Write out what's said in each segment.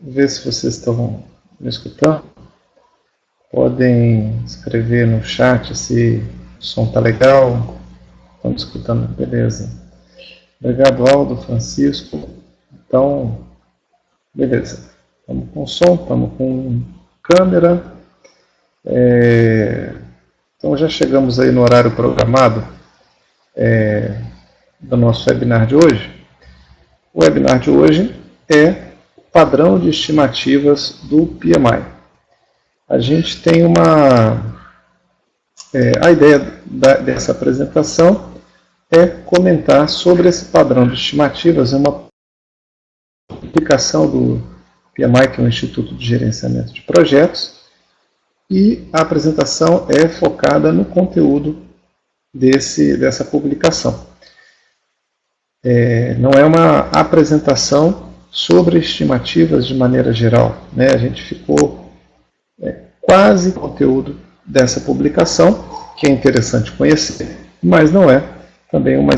ver se vocês estão me escutando. Podem escrever no chat se o som está legal. Estão me escutando, beleza. Obrigado, Aldo, Francisco. Então, beleza. Estamos com som, estamos com câmera. Então já chegamos aí no horário programado do nosso webinar de hoje. O webinar de hoje é o padrão de estimativas do PMI. A gente tem a ideia dessa apresentação é comentar sobre esse padrão de estimativas, é uma publicação do PMI, que é o Instituto de Gerenciamento de Projetos, e a apresentação é focada no conteúdo dessa publicação. Não é uma apresentação sobre estimativas de maneira geral, né? A gente ficou quase conteúdo dessa publicação, que é interessante conhecer, mas não é também uma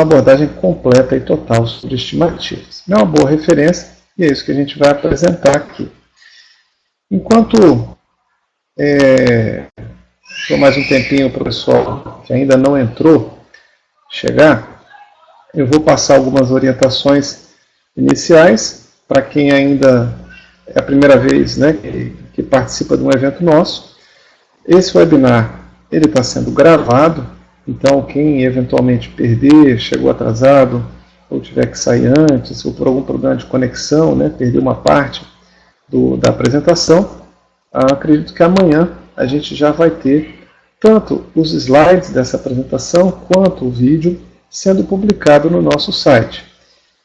abordagem completa e total sobre estimativas. É uma boa referência e é isso que a gente vai apresentar aqui. Enquanto dou mais um tempinho para o pessoal que ainda não entrou chegar, eu vou passar algumas orientações iniciais para quem ainda é a primeira vez, né, que participa de um evento nosso. Esse webinar ele está sendo gravado, então quem eventualmente perder, chegou atrasado, ou tiver que sair antes, ou por algum problema de conexão, né, perder uma parte da apresentação, acredito que amanhã a gente já vai ter tanto os slides dessa apresentação, quanto o vídeo sendo publicado no nosso site.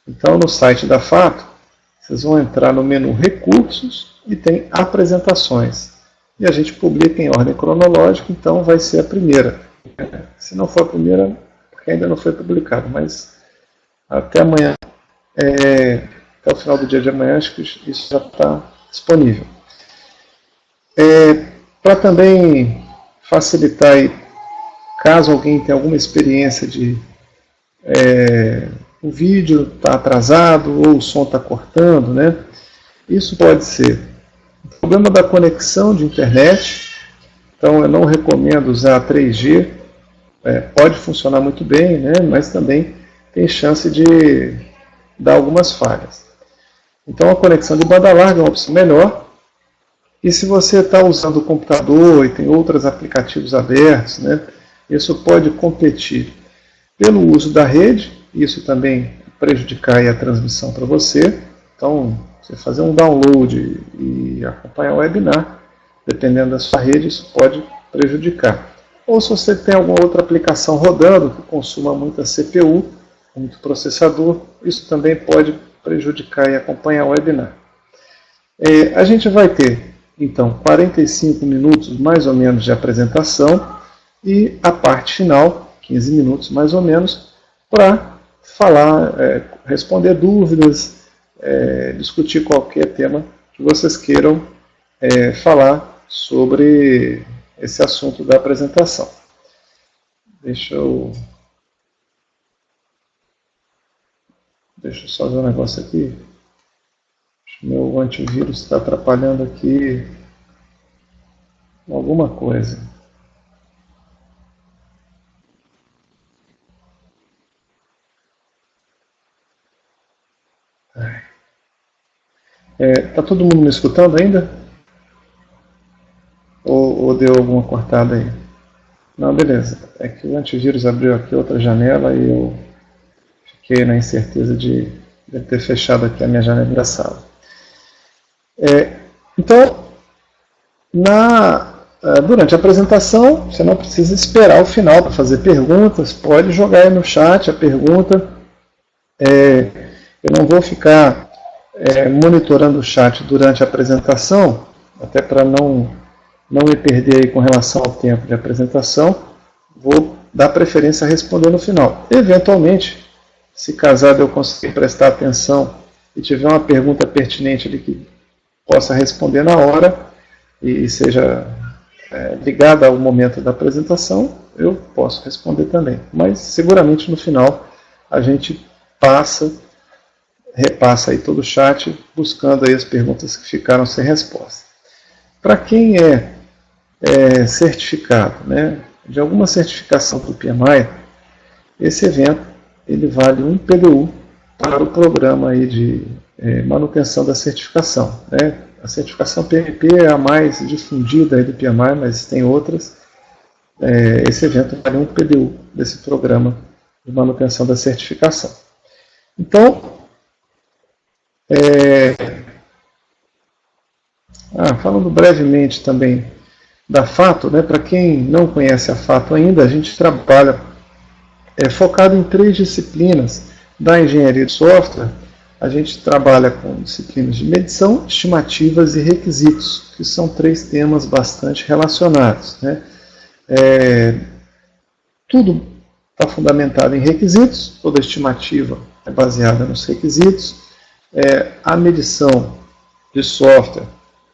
Então, no site da Fato, vocês vão entrar no menu Recursos e tem Apresentações. E a gente publica em ordem cronológica, então vai ser a primeira. Se não for a primeira, porque ainda não foi publicado, mas até amanhã, até o final do dia de amanhã, acho que isso já está disponível. Para também facilitar, caso alguém tenha alguma experiência de o vídeo está atrasado ou o som está cortando, né? Isso pode ser o problema da conexão de internet. Então eu não recomendo usar 3G, pode funcionar muito bem, né? Mas também tem chance de dar algumas falhas. Então a conexão de banda larga é uma opção melhor. E se você está usando o computador e tem outros aplicativos abertos, né? Isso pode competir pelo uso da rede, isso também prejudicar a transmissão para você. Então, você fazer um download e acompanhar o webinar, dependendo da sua rede, isso pode prejudicar. Ou se você tem alguma outra aplicação rodando que consuma muita CPU, muito processador, isso também pode prejudicar e acompanhar o webinar. A gente vai ter, então, 45 minutos mais ou menos de apresentação e a parte final, 15 minutos mais ou menos, para falar, responder dúvidas, discutir qualquer tema que vocês queiram falar sobre esse assunto da apresentação. Deixa eu só ver um negócio aqui. Meu antivírus está atrapalhando aqui alguma coisa. Tá todo mundo me escutando ainda? Ou deu alguma cortada aí? Não, beleza. É que o antivírus abriu aqui outra janela e eu fiquei na incerteza de ter fechado aqui a minha janela da sala. Então, durante a apresentação, você não precisa esperar o final para fazer perguntas, pode jogar aí no chat a pergunta. Eu não vou ficar monitorando o chat durante a apresentação, até para não me perder aí com relação ao tempo de apresentação, vou dar preferência a responder no final. Eventualmente, se caso eu conseguir prestar atenção e tiver uma pergunta pertinente ali que possa responder na hora e seja ligada ao momento da apresentação, eu posso responder também. Mas seguramente no final a gente passa repassa aí todo o chat, buscando aí as perguntas que ficaram sem resposta. Para quem é certificado, né, de alguma certificação do PMI, esse evento ele vale 1 PDU para o programa aí de manutenção da certificação. Né? A certificação PMP é a mais difundida aí do PMI, mas tem outras. Esse evento vale 1 PDU desse programa de manutenção da certificação. Então, falando brevemente também da FATO, né, para quem não conhece a FATO ainda, a gente trabalha focado em 3 disciplinas da engenharia de software. A gente trabalha com disciplinas de medição, estimativas e requisitos, que são 3 temas bastante relacionados. Né? Tudo está fundamentado em requisitos, toda estimativa é baseada nos requisitos. A medição de software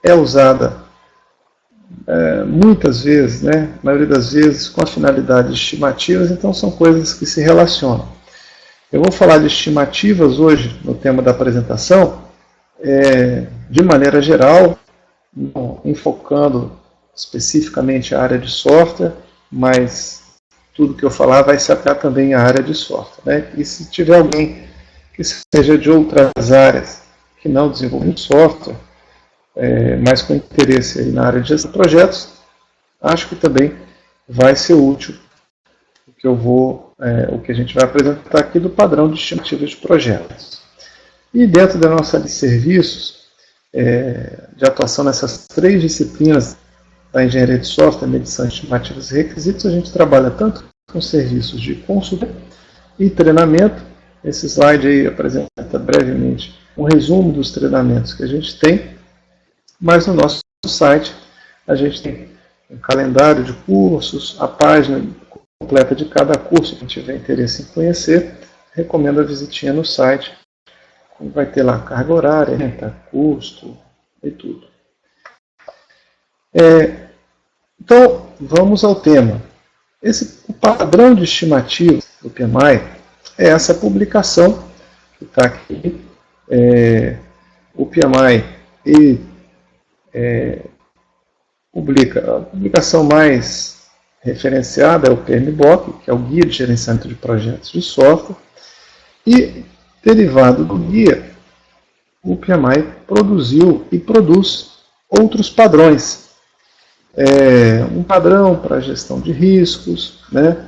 é usada muitas vezes, né, a maioria das vezes, com a finalidade de estimativas, então são coisas que se relacionam. Eu vou falar de estimativas hoje, no tema da apresentação, de maneira geral, não enfocando especificamente a área de software, mas tudo que eu falar vai se aplicar também à área de software. Né? E se tiver alguém que seja de outras áreas que não desenvolvem software, mas com interesse aí na área de gestão de projetos, acho que também vai ser útil o que a gente vai apresentar aqui do padrão de estimativa de projetos. E dentro da nossa área de serviços, de atuação nessas 3 disciplinas da engenharia de software, medição, estimativas e requisitos, a gente trabalha tanto com serviços de consultoria e treinamento. Esse slide aí apresenta brevemente um resumo dos treinamentos que a gente tem, mas no nosso site a gente tem um calendário de cursos, a página completa de cada curso. Quem tiver interesse em conhecer, recomendo a visitinha no site. Vai ter lá carga horária, custo e tudo. Então, vamos ao tema. O padrão de estimativa do PMI é essa publicação que está aqui. O PMI publica a publicação mais referenciada é o PMBOK, que é o Guia de Gerenciamento de Projetos de Software, e derivado do guia, o PMI produziu e produz outros padrões. Um padrão para gestão de riscos, né?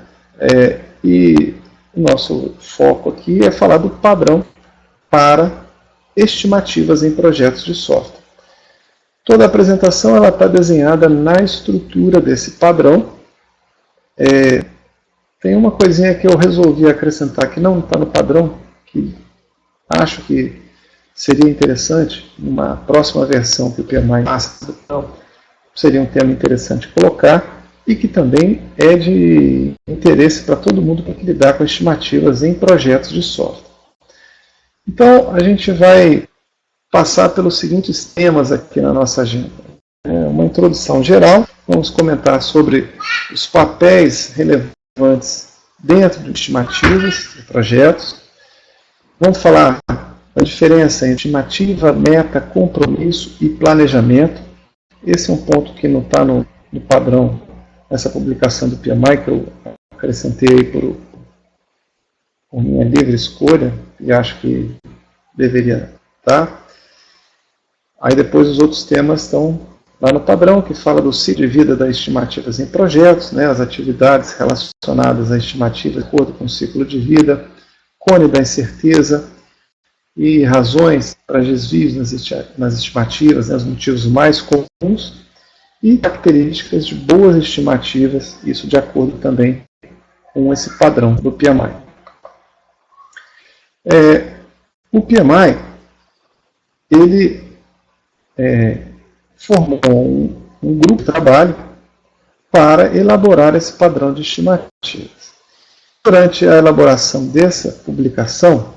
E o nosso foco aqui é falar do padrão para estimativas em projetos de software. Toda a apresentação está desenhada na estrutura desse padrão. Tem uma coisinha que eu resolvi acrescentar que não está no padrão, que acho que seria interessante, numa próxima versão que o PMI passa, seria um tema interessante colocar, e que também é de interesse para todo mundo que lidar com estimativas em projetos de software. Então, a gente vai passar pelos seguintes temas aqui na nossa agenda. Uma introdução geral, vamos comentar sobre os papéis relevantes dentro de estimativas de projetos. Vamos falar da diferença entre estimativa, meta, compromisso e planejamento. Esse é um ponto que não está no padrão nessa publicação do PMI, que eu acrescentei por minha livre escolha, e acho que deveria estar. Aí depois os outros temas estão lá no padrão, que fala do ciclo de vida das estimativas em projetos, né, as atividades relacionadas à estimativa de acordo com o ciclo de vida, cone da incerteza e razões para desvios nas estimativas, né, os motivos mais comuns, e características de boas estimativas, isso de acordo também com esse padrão do PMI. O PMI, ele formou um grupo de trabalho para elaborar esse padrão de estimativas. Durante a elaboração dessa publicação,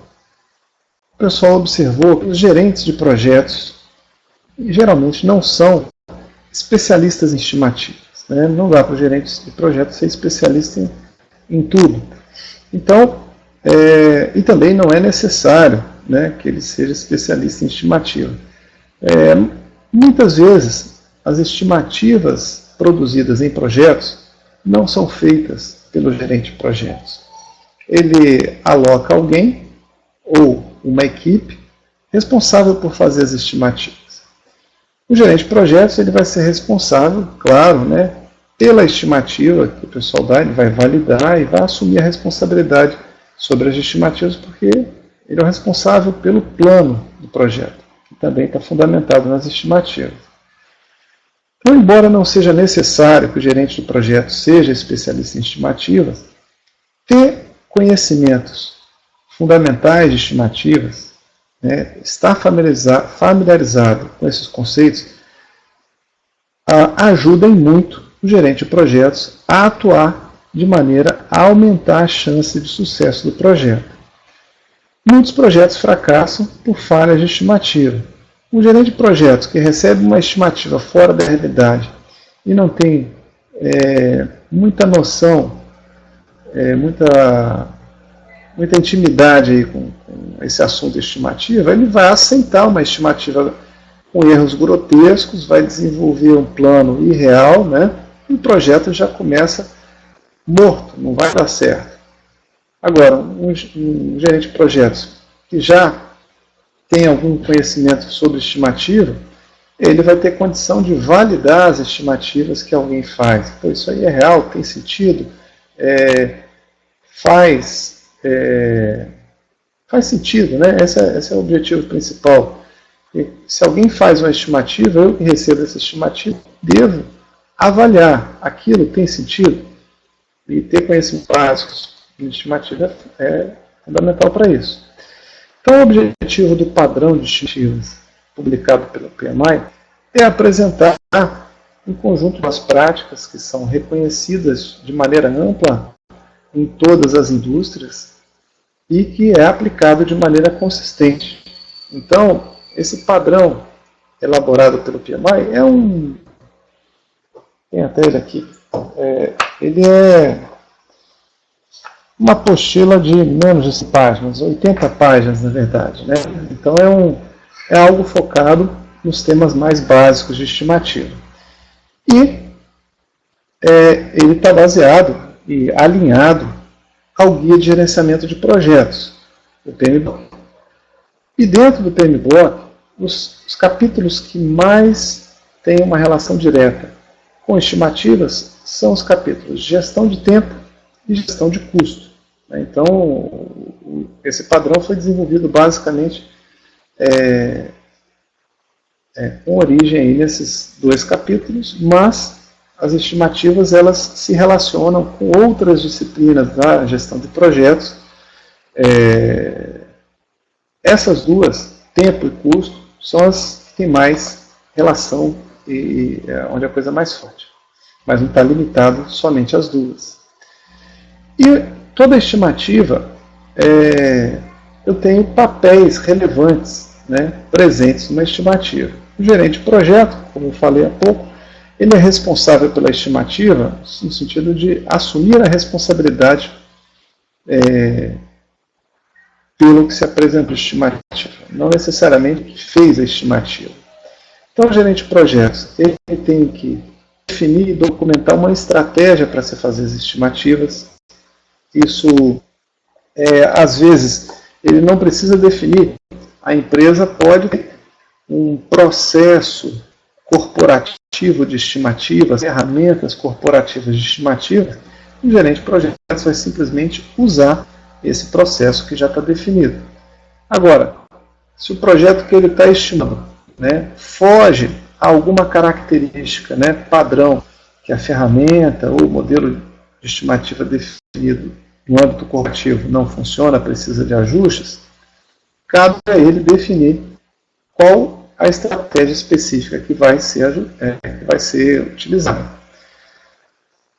o pessoal observou que os gerentes de projetos geralmente não são especialistas em estimativas. Né? Não dá para os gerentes de projetos ser especialistas em tudo. Então, e também não é necessário né, que ele seja especialista em estimativa. Muitas vezes, as estimativas produzidas em projetos não são feitas pelo gerente de projetos. Ele aloca alguém ou uma equipe responsável por fazer as estimativas. O gerente de projetos ele vai ser responsável, claro, né, pela estimativa que o pessoal dá, ele vai validar e vai assumir a responsabilidade sobre as estimativas, porque ele é o responsável pelo plano do projeto, que também está fundamentado nas estimativas. Então, embora não seja necessário que o gerente do projeto seja especialista em estimativas, ter conhecimentos fundamentais de estimativas, né, estar familiarizado com esses conceitos, ajuda em muito o gerente de projetos a atuar de maneira a aumentar a chance de sucesso do projeto. Muitos projetos fracassam por falhas de estimativa. Um gerente de projetos que recebe uma estimativa fora da realidade e não tem muita noção, muita intimidade aí com esse assunto de estimativa, ele vai aceitar uma estimativa com erros grotescos, vai desenvolver um plano irreal, né? E o projeto já começa morto, não vai dar certo. Agora, um gerente de projetos que já tem algum conhecimento sobre estimativa, ele vai ter condição de validar as estimativas que alguém faz. Pô, isso aí é real, tem sentido, faz sentido, né? Esse é o objetivo principal. E se alguém faz uma estimativa, eu que recebo essa estimativa, devo avaliar aquilo tem sentido. E ter conhecimentos básicos de estimativa é fundamental para isso. Então, o objetivo do padrão de estimativas publicado pelo PMI é apresentar um conjunto de práticas que são reconhecidas de maneira ampla em todas as indústrias e que é aplicado de maneira consistente. Então, esse padrão elaborado pelo PMI tem até ele aqui, ele é uma apostila de menos de 100 páginas, 80 páginas na verdade, né? Então é algo focado nos temas mais básicos de estimativa. E ele está baseado e alinhado ao Guia de Gerenciamento de Projetos, o PMBOK. E dentro do PMBOK, os capítulos que mais têm uma relação direta com estimativas são os capítulos de gestão de tempo e gestão de custo. Então, esse padrão foi desenvolvido basicamente com origem aí nesses dois capítulos, mas as estimativas elas se relacionam com outras disciplinas da gestão de projetos. Essas duas, tempo e custo, são as que têm mais relação e onde a coisa é mais forte. Mas não está limitado somente às duas. E toda estimativa, eu tenho papéis relevantes, né, presentes numa estimativa. O gerente de projeto, como eu falei há pouco, ele é responsável pela estimativa no sentido de assumir a responsabilidade pelo que se apresenta a estimativa, não necessariamente fez a estimativa. Então, o gerente de projetos ele tem que definir e documentar uma estratégia para se fazer as estimativas. Isso, às vezes, ele não precisa definir. A empresa pode ter um processo corporativo de estimativas, ferramentas corporativas de estimativa. O gerente de projetos vai simplesmente usar esse processo que já está definido. Agora, se o projeto que ele está estimando, né, foge a alguma característica, né, padrão que a ferramenta ou o modelo de estimativa definido no âmbito corporativo não funciona, precisa de ajustes, cabe a ele definir qual a estratégia específica que vai ser utilizada.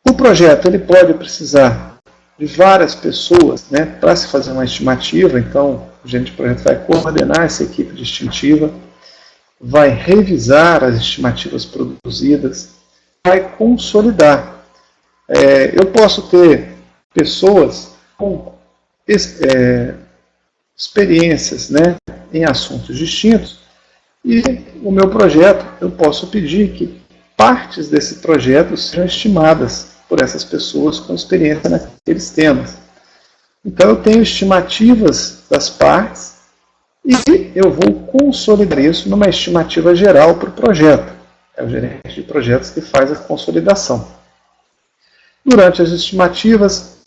O projeto ele pode precisar de várias pessoas, né, para se fazer uma estimativa. Então o gerente de projeto vai coordenar essa equipe de estimativa, vai revisar as estimativas produzidas, vai consolidar. Eu posso ter pessoas com experiências, né, em assuntos distintos, e o meu projeto, eu posso pedir que partes desse projeto sejam estimadas por essas pessoas com experiência naqueles temas. Então eu tenho estimativas das partes e eu vou consolidar isso numa estimativa geral para o projeto. É o gerente de projetos que faz a consolidação. Durante as estimativas,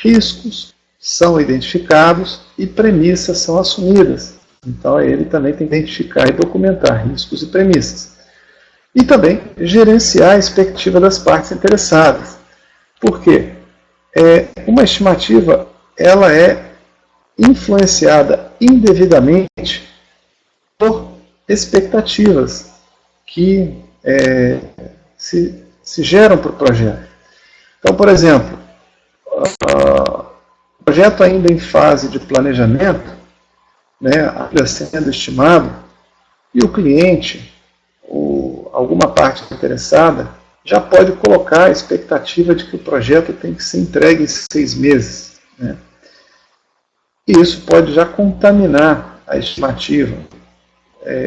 riscos são identificados e premissas são assumidas. Então ele também tem que identificar e documentar riscos e premissas. E também gerenciar a expectativa das partes interessadas. Por quê? Uma estimativa ela é influenciada indevidamente por expectativas que se geram para o projeto. Então, por exemplo, o projeto ainda em fase de planejamento, né, ainda sendo estimado, e o cliente, ou alguma parte interessada, já pode colocar a expectativa de que o projeto tem que ser entregue em 6 meses. Né? E isso pode já contaminar a estimativa.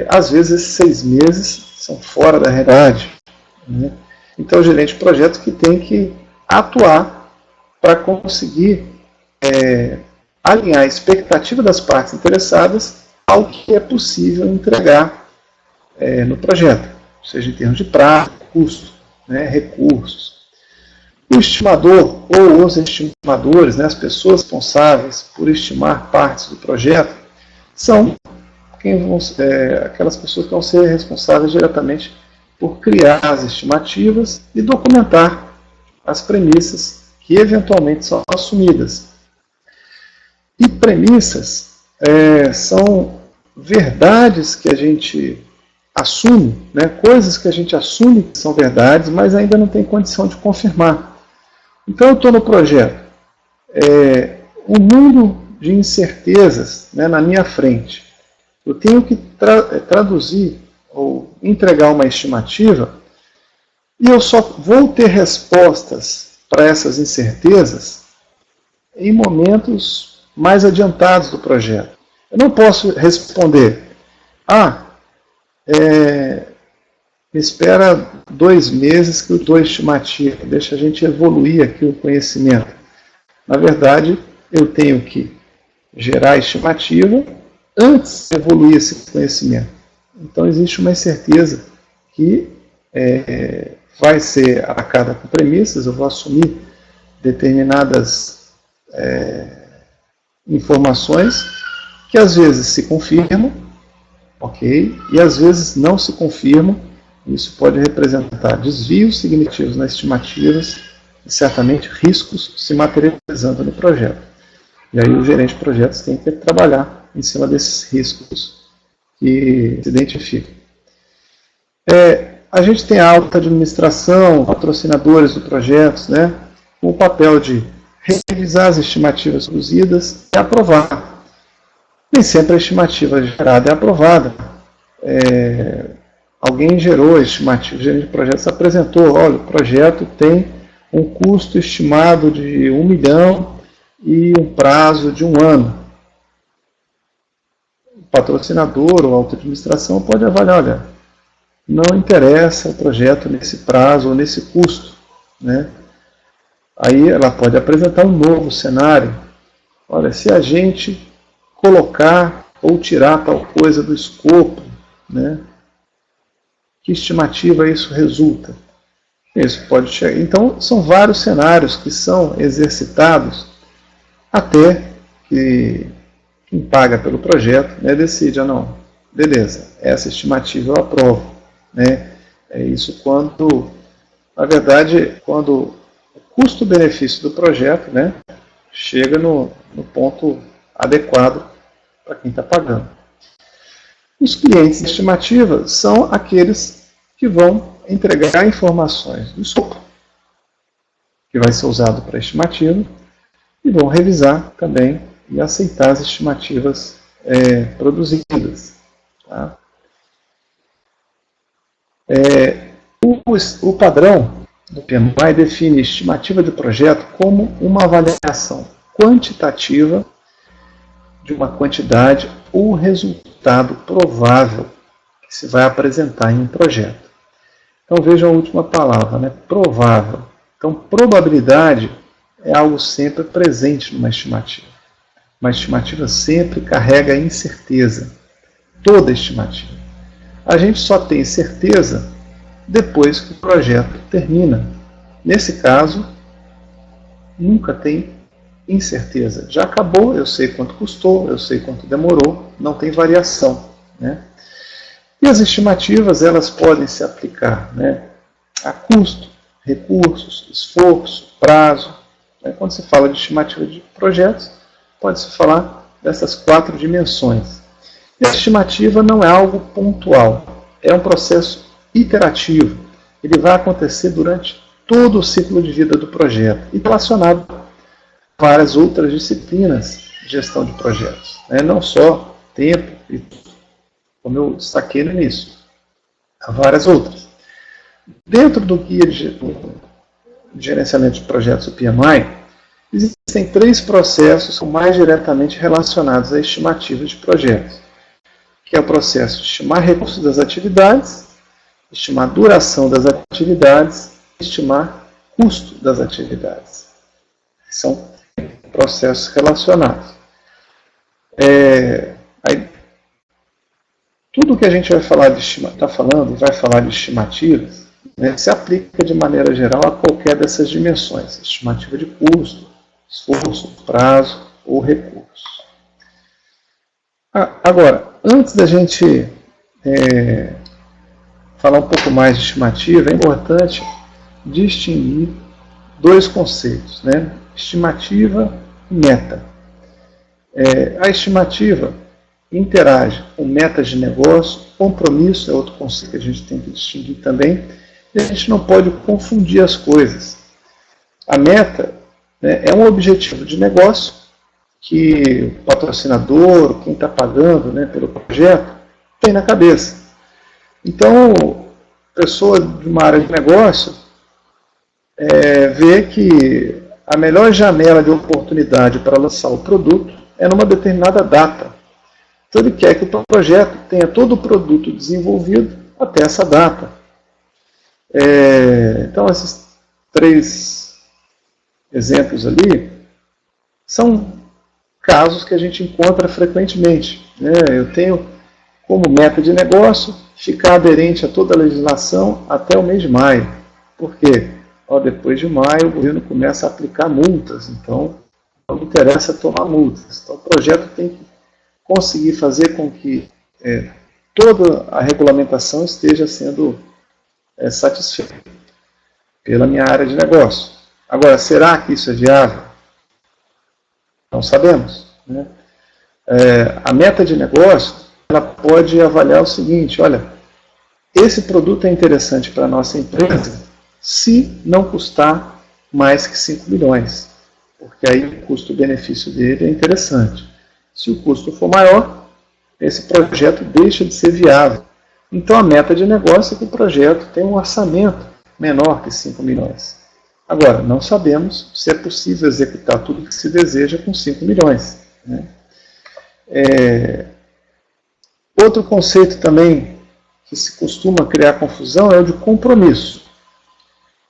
Às vezes esses 6 meses são fora da realidade. Né? Então o gerente de projetos que tem que atuar para conseguir alinhar a expectativa das partes interessadas ao que é possível entregar no projeto, seja em termos de prazo, custo, né, recursos. O estimador ou os estimadores, né, as pessoas responsáveis por estimar partes do projeto, são aquelas pessoas que vão ser responsáveis diretamente por criar as estimativas e documentar as premissas que eventualmente são assumidas. E premissas são verdades que a gente assume, né, coisas que a gente assume que são verdades, mas ainda não tem condição de confirmar. Então eu estou no projeto, um mundo de incertezas, né, na minha frente. Eu tenho que traduzir ou entregar uma estimativa e eu só vou ter respostas para essas incertezas em momentos mais adiantados do projeto. Eu não posso responder, me espera 2 meses que eu dou a estimativa, deixa a gente evoluir aqui o conhecimento. Na verdade, eu tenho que gerar a estimativa antes de evoluir esse conhecimento. Então existe uma incerteza que vai ser atacada com premissas, eu vou assumir determinadas informações que às vezes se confirmam, ok? E às vezes não se confirmam. Isso pode representar desvios significativos nas estimativas e certamente riscos se materializando no projeto. E aí o gerente de projetos tem que trabalhar em cima desses riscos que se identificam. A gente tem a alta administração, patrocinadores do projeto, né, com o papel de revisar as estimativas produzidas e aprovar. Nem sempre a estimativa gerada é aprovada. Alguém gerou a estimativa, o gerente de projetos apresentou, olha, o projeto tem um custo estimado de 1 milhão e um prazo de 1 ano. O patrocinador ou a auto-administração pode avaliar, olha, não interessa o projeto nesse prazo ou nesse custo. Né? Aí ela pode apresentar um novo cenário. Olha, se a gente colocar ou tirar tal coisa do escopo, né? Que estimativa isso resulta? Isso pode chegar. Então, são vários cenários que são exercitados até que quem paga pelo projeto, né, decide, não, beleza, essa estimativa eu aprovo. Né? É isso quando, na verdade, quando o custo-benefício do projeto, né, chega no ponto adequado para quem está pagando. Os clientes de estimativa são aqueles que vão entregar informações do escopo, que vai ser usado para a estimativa, e vão revisar também e aceitar as estimativas produzidas. Tá? O padrão do PMI define estimativa de projeto como uma avaliação quantitativa de uma quantidade ou resultado provável que se vai apresentar em um projeto. Então vejam a última palavra, né? Provável. Então probabilidade é algo sempre presente numa estimativa. Uma estimativa sempre carrega incerteza. Toda estimativa. A gente só tem certeza depois que o projeto termina. Nesse caso, nunca tem incerteza. Já acabou, eu sei quanto custou, eu sei quanto demorou, não tem variação, né? E as estimativas, elas podem se aplicar, né, a custo, recursos, esforço, prazo. Né? Quando se fala de estimativa de projetos, pode-se falar dessas 4 dimensões. E a estimativa não é algo pontual, é um processo iterativo. Ele vai acontecer durante todo o ciclo de vida do projeto e relacionado a várias outras disciplinas de gestão de projetos. Né? Não só tempo, e, como eu destaquei no início, há várias outras. Dentro do guia de gerenciamento de projetos, o PMI, existem 3 processos que são mais diretamente relacionados à estimativa de projetos, que é o processo de estimar recursos das atividades, estimar duração das atividades, estimar custo das atividades. São processos relacionados. Tudo que a gente vai falar está falando e vai falar de estimativas, né, se aplica de maneira geral a qualquer dessas dimensões, estimativa de custo, esforço, prazo ou recurso. Agora, antes da gente falar um pouco mais de estimativa, é importante distinguir 2 conceitos, né? Estimativa e meta. A estimativa interage com metas de negócio, compromisso é outro conceito que a gente tem que distinguir também, e a gente não pode confundir as coisas. A meta, né, é um objetivo de negócio que o patrocinador, quem está pagando, né, pelo projeto, tem na cabeça. Então, a pessoa de uma área de negócio vê que a melhor janela de oportunidade para lançar o produto é numa determinada data. Então ele quer que o projeto tenha todo o produto desenvolvido até essa data. Então esses 3 exemplos ali são casos que a gente encontra frequentemente. Né? Eu tenho como meta de negócio ficar aderente a toda a legislação até o mês de maio. Por quê? Depois de maio o governo começa a aplicar multas, então não interessa tomar multas. Então o projeto tem que conseguir fazer com que toda a regulamentação esteja sendo satisfeita pela minha área de negócio. Agora, será que isso é viável? Não sabemos. Né? A meta de negócio, ela pode avaliar o seguinte: olha, esse produto é interessante para a nossa empresa se não custar mais que 5 milhões, porque aí o custo-benefício dele é interessante. Se o custo for maior, esse projeto deixa de ser viável. Então a meta de negócio é que o projeto tenha um orçamento menor que 5 milhões. Agora, não sabemos se é possível executar tudo o que se deseja com 5 milhões. Né? Outro conceito também que se costuma criar confusão é o de compromisso.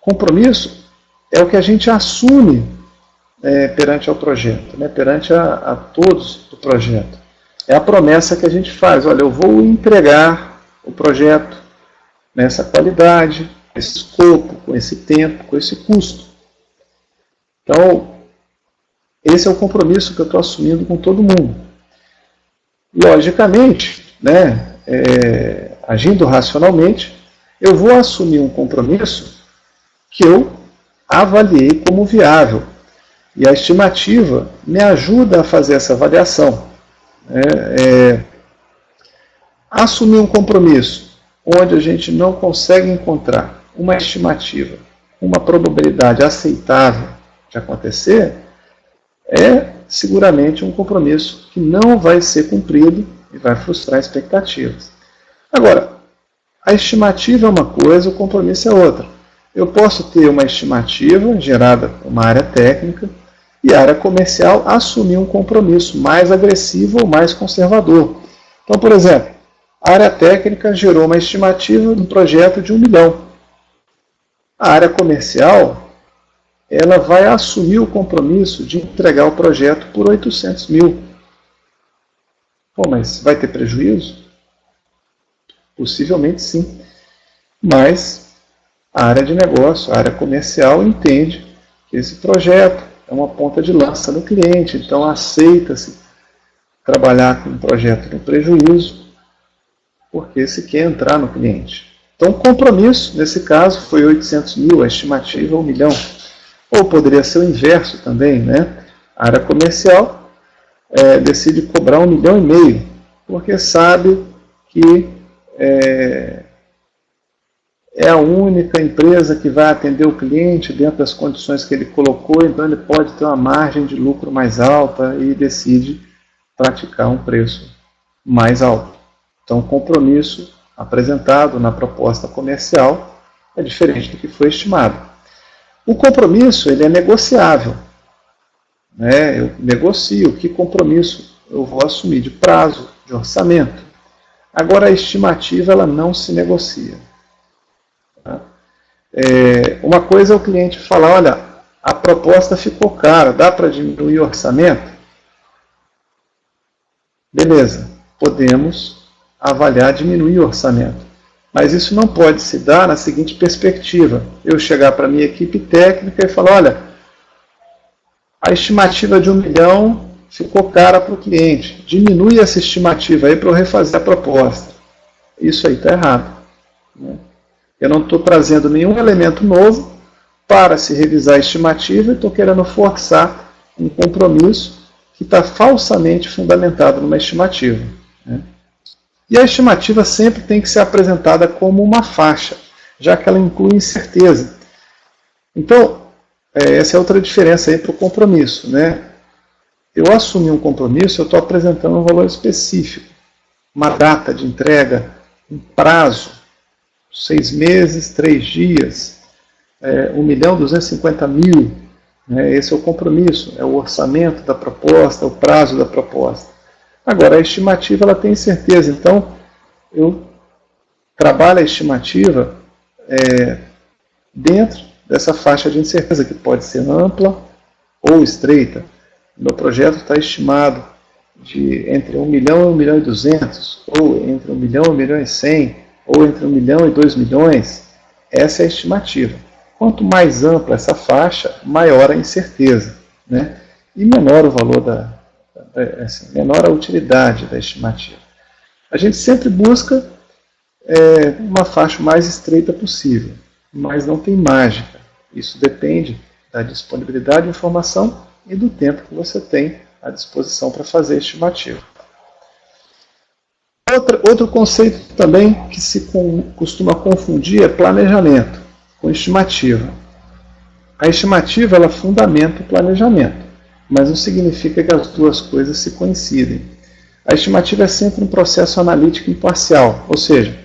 Compromisso é o que a gente assume perante ao projeto, né? Perante a todos do projeto. É a promessa que a gente faz: olha, eu vou entregar o projeto nessa qualidade, com esse escopo, com esse tempo, com esse custo. Então, esse é o compromisso que eu estou assumindo com todo mundo. Logicamente, né, agindo racionalmente, eu vou assumir um compromisso que eu avaliei como viável. E a estimativa me ajuda a fazer essa avaliação. Assumir um compromisso onde a gente não consegue encontrar uma estimativa, uma probabilidade aceitável de acontecer, é seguramente um compromisso que não vai ser cumprido e vai frustrar expectativas. Agora, a estimativa é uma coisa, o compromisso é outra. Eu posso ter uma estimativa gerada por uma área técnica, e a área comercial assumir um compromisso mais agressivo ou mais conservador. Então, por exemplo, a área técnica gerou uma estimativa de um projeto de 1 milhão. A área comercial, ela vai assumir o compromisso de entregar o projeto por 800 mil. Pô, mas vai ter prejuízo? Possivelmente sim. Mas a área de negócio, a área comercial entende que esse projeto é uma ponta de lança no cliente, então aceita-se trabalhar com um projeto no prejuízo, porque se quer entrar no cliente. Então, o compromisso, nesse caso, foi 800 mil, a estimativa 1 milhão. Ou poderia ser o inverso também, né? A área comercial decide cobrar 1,5 milhão, porque sabe que é a única empresa que vai atender o cliente dentro das condições que ele colocou, então ele pode ter uma margem de lucro mais alta e decide praticar um preço mais alto. Então, o compromisso apresentado na proposta comercial é diferente do que foi estimado. O compromisso ele é negociável. Né? Eu negocio que compromisso eu vou assumir de prazo, de orçamento. Agora, a estimativa ela não se negocia. Tá? Uma coisa é o cliente falar, olha, a proposta ficou cara, dá para diminuir o orçamento? Beleza, podemos avaliar diminuir o orçamento. Mas isso não pode se dar na seguinte perspectiva. Eu chegar para a minha equipe técnica e falar, olha, a estimativa de 1 milhão ficou cara para o cliente. Diminui essa estimativa aí para eu refazer a proposta. Isso aí está errado. Né? Eu não estou trazendo nenhum elemento novo para se revisar a estimativa e estou querendo forçar um compromisso que está falsamente fundamentado numa estimativa. Né? E a estimativa sempre tem que ser apresentada como uma faixa, já que ela inclui incerteza. Então, essa é outra diferença para o compromisso. Né? Eu assumir um compromisso, eu estou apresentando um valor específico, uma data de entrega, um prazo, 6 meses, 3 dias, 1.250.000. Né? Esse é o compromisso, é o orçamento da proposta, o prazo da proposta. Agora, a estimativa ela tem certeza, então eu trabalho a estimativa dentro dessa faixa de incerteza, que pode ser ampla ou estreita. Meu projeto está estimado de entre 1 milhão e 1 milhão e 200, ou entre 1 milhão e 1 milhão e 100, ou entre 1 milhão e 2 milhões. Essa é a estimativa. Quanto mais ampla essa faixa, maior a incerteza, né? E menor o valor menor a utilidade da estimativa. A gente sempre busca uma faixa mais estreita possível, mas não tem mágica. Isso depende da disponibilidade de informação e do tempo que você tem à disposição para fazer a estimativa. Outro conceito também que se costuma confundir é planejamento com estimativa. A estimativa ela fundamenta o planejamento, mas não significa que as duas coisas se coincidem. A estimativa é sempre um processo analítico imparcial, ou seja,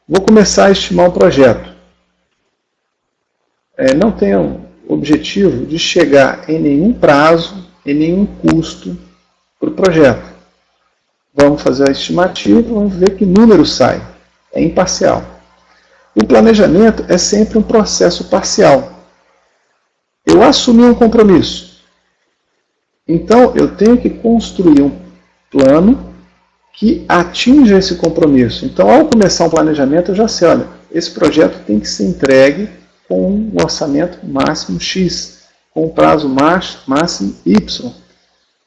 vou começar a estimar um projeto. Não tenho o objetivo de chegar em nenhum prazo, em nenhum custo para o projeto. Vamos fazer a estimativa, vamos ver que número sai. É imparcial. O planejamento é sempre um processo parcial. Eu assumi um compromisso. Então, eu tenho que construir um plano que atinja esse compromisso. Então, ao começar um planejamento, eu já sei, olha, esse projeto tem que ser entregue com um orçamento máximo X, com um prazo máximo Y.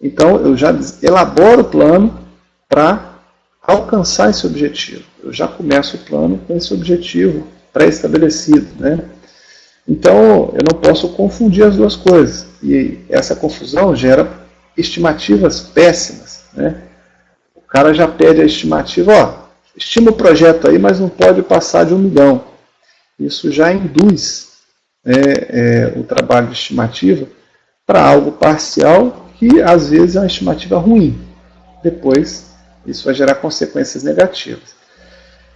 Então, eu já elaboro o plano para alcançar esse objetivo. Eu já começo o plano com esse objetivo pré-estabelecido, né? Então, eu não posso confundir as duas coisas. E essa confusão gera estimativas péssimas, né? O cara já pede a estimativa, estima o projeto aí, mas não pode passar de 1 milhão. Isso já induz o trabalho de estimativa para algo parcial que, às vezes, é uma estimativa ruim. Depois, isso vai gerar consequências negativas.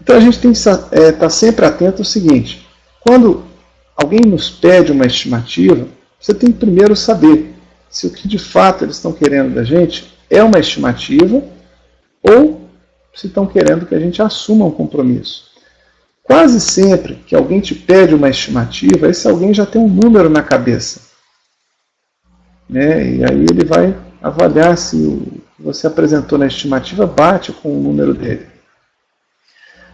Então, a gente tem que estar sempre atento ao seguinte: quando alguém nos pede uma estimativa, você tem que primeiro saber se o que de fato eles estão querendo da gente é uma estimativa ou se estão querendo que a gente assuma um compromisso. Quase sempre que alguém te pede uma estimativa, esse alguém já tem um número na cabeça, né? E aí ele vai avaliar se o que você apresentou na estimativa bate com o número dele.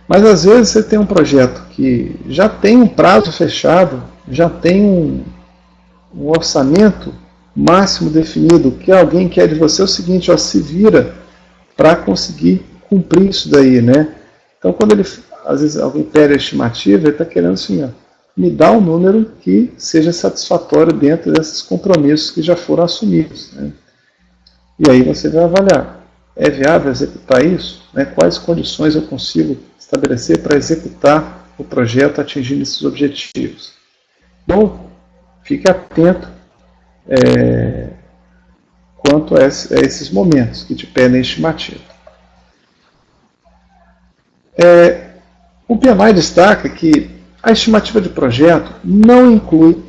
Mas às vezes você tem um projeto que já tem um prazo fechado, já tem um orçamento máximo definido, que alguém quer de você é o seguinte, ó, se vira para conseguir cumprir isso daí, né? Então quando ele, às vezes alguém pede a estimativa, ele está querendo assim, ó, me dá um número que seja satisfatório dentro desses compromissos que já foram assumidos, né? E aí você vai avaliar, é viável executar isso? Né? Quais condições eu consigo estabelecer para executar o projeto atingindo esses objetivos? Então, fique atento quanto a esses momentos que te pedem estimativa. O PMI destaca que a estimativa de projeto não inclui,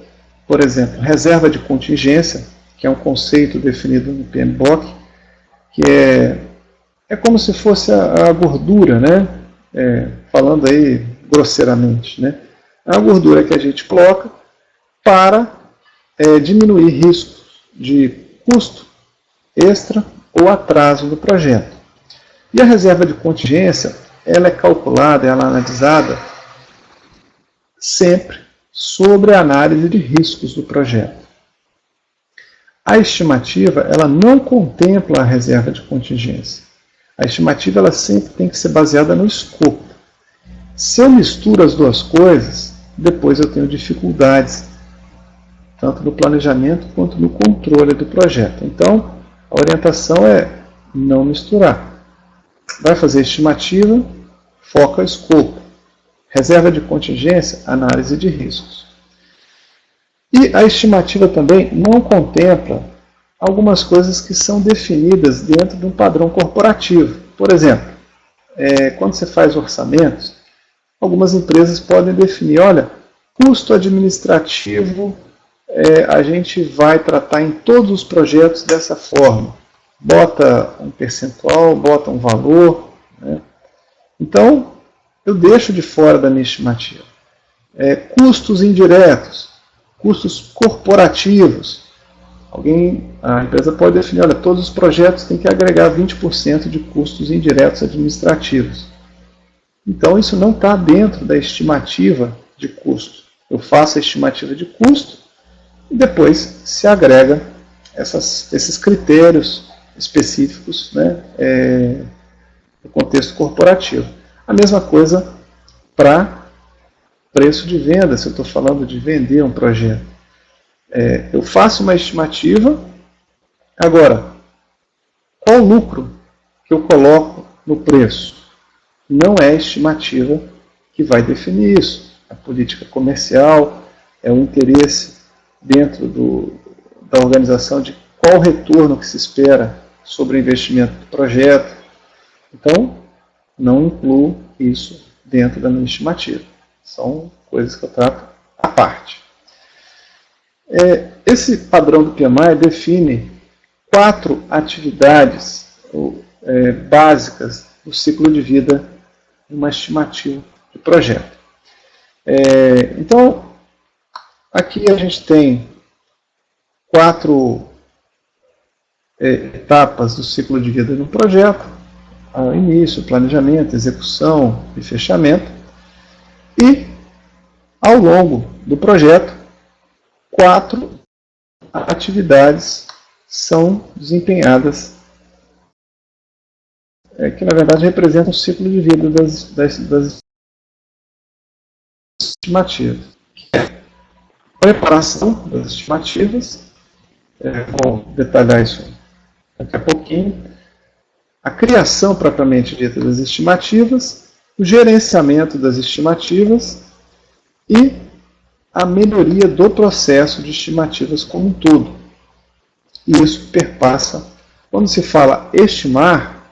por exemplo, reserva de contingência, que é um conceito definido no PMBOK, que é como se fosse a gordura, né? Falando aí grosseiramente, né? É a gordura que a gente coloca para diminuir riscos de custo extra ou atraso do projeto. E a reserva de contingência, ela é calculada, ela é analisada sempre sobre a análise de riscos do projeto. A estimativa, ela não contempla a reserva de contingência. A estimativa, ela sempre tem que ser baseada no escopo. Se eu misturo as duas coisas, depois eu tenho dificuldades, tanto no planejamento quanto no controle do projeto. Então, a orientação é não misturar. Vai fazer estimativa, foca o escopo. Reserva de contingência, análise de riscos. E a estimativa também não contempla algumas coisas que são definidas dentro de um padrão corporativo. Por exemplo, quando você faz orçamentos, algumas empresas podem definir, olha, custo administrativo a gente vai tratar em todos os projetos dessa forma. Bota um percentual, bota um valor, né? Então, eu deixo de fora da minha estimativa. Custos indiretos, custos corporativos. A empresa pode definir, olha, todos os projetos têm que agregar 20% de custos indiretos administrativos. Então, isso não está dentro da estimativa de custo. Eu faço a estimativa de custo e depois se agrega esses critérios específicos, né, no contexto corporativo. A mesma coisa para preço de venda, se eu estou falando de vender um projeto. Eu faço uma estimativa, agora, qual o lucro que eu coloco no preço? Não é a estimativa que vai definir isso. A política comercial é o interesse dentro da organização de qual o retorno que se espera sobre o investimento do projeto. Então, não incluo isso dentro da minha estimativa. São coisas que eu trato à parte. Esse padrão do PMI define 4 atividades básicas do ciclo de vida de uma estimativa de projeto. Então, aqui a gente tem 4 etapas do ciclo de vida de um projeto: início, planejamento, execução e fechamento. E, ao longo do projeto, 4 atividades são desempenhadas, que na verdade representam o ciclo de vida das estimativas. Preparação das estimativas, vou detalhar isso daqui a pouquinho. A criação propriamente dita das estimativas, o gerenciamento das estimativas e a melhoria do processo de estimativas como um todo. E isso perpassa. Quando se fala estimar,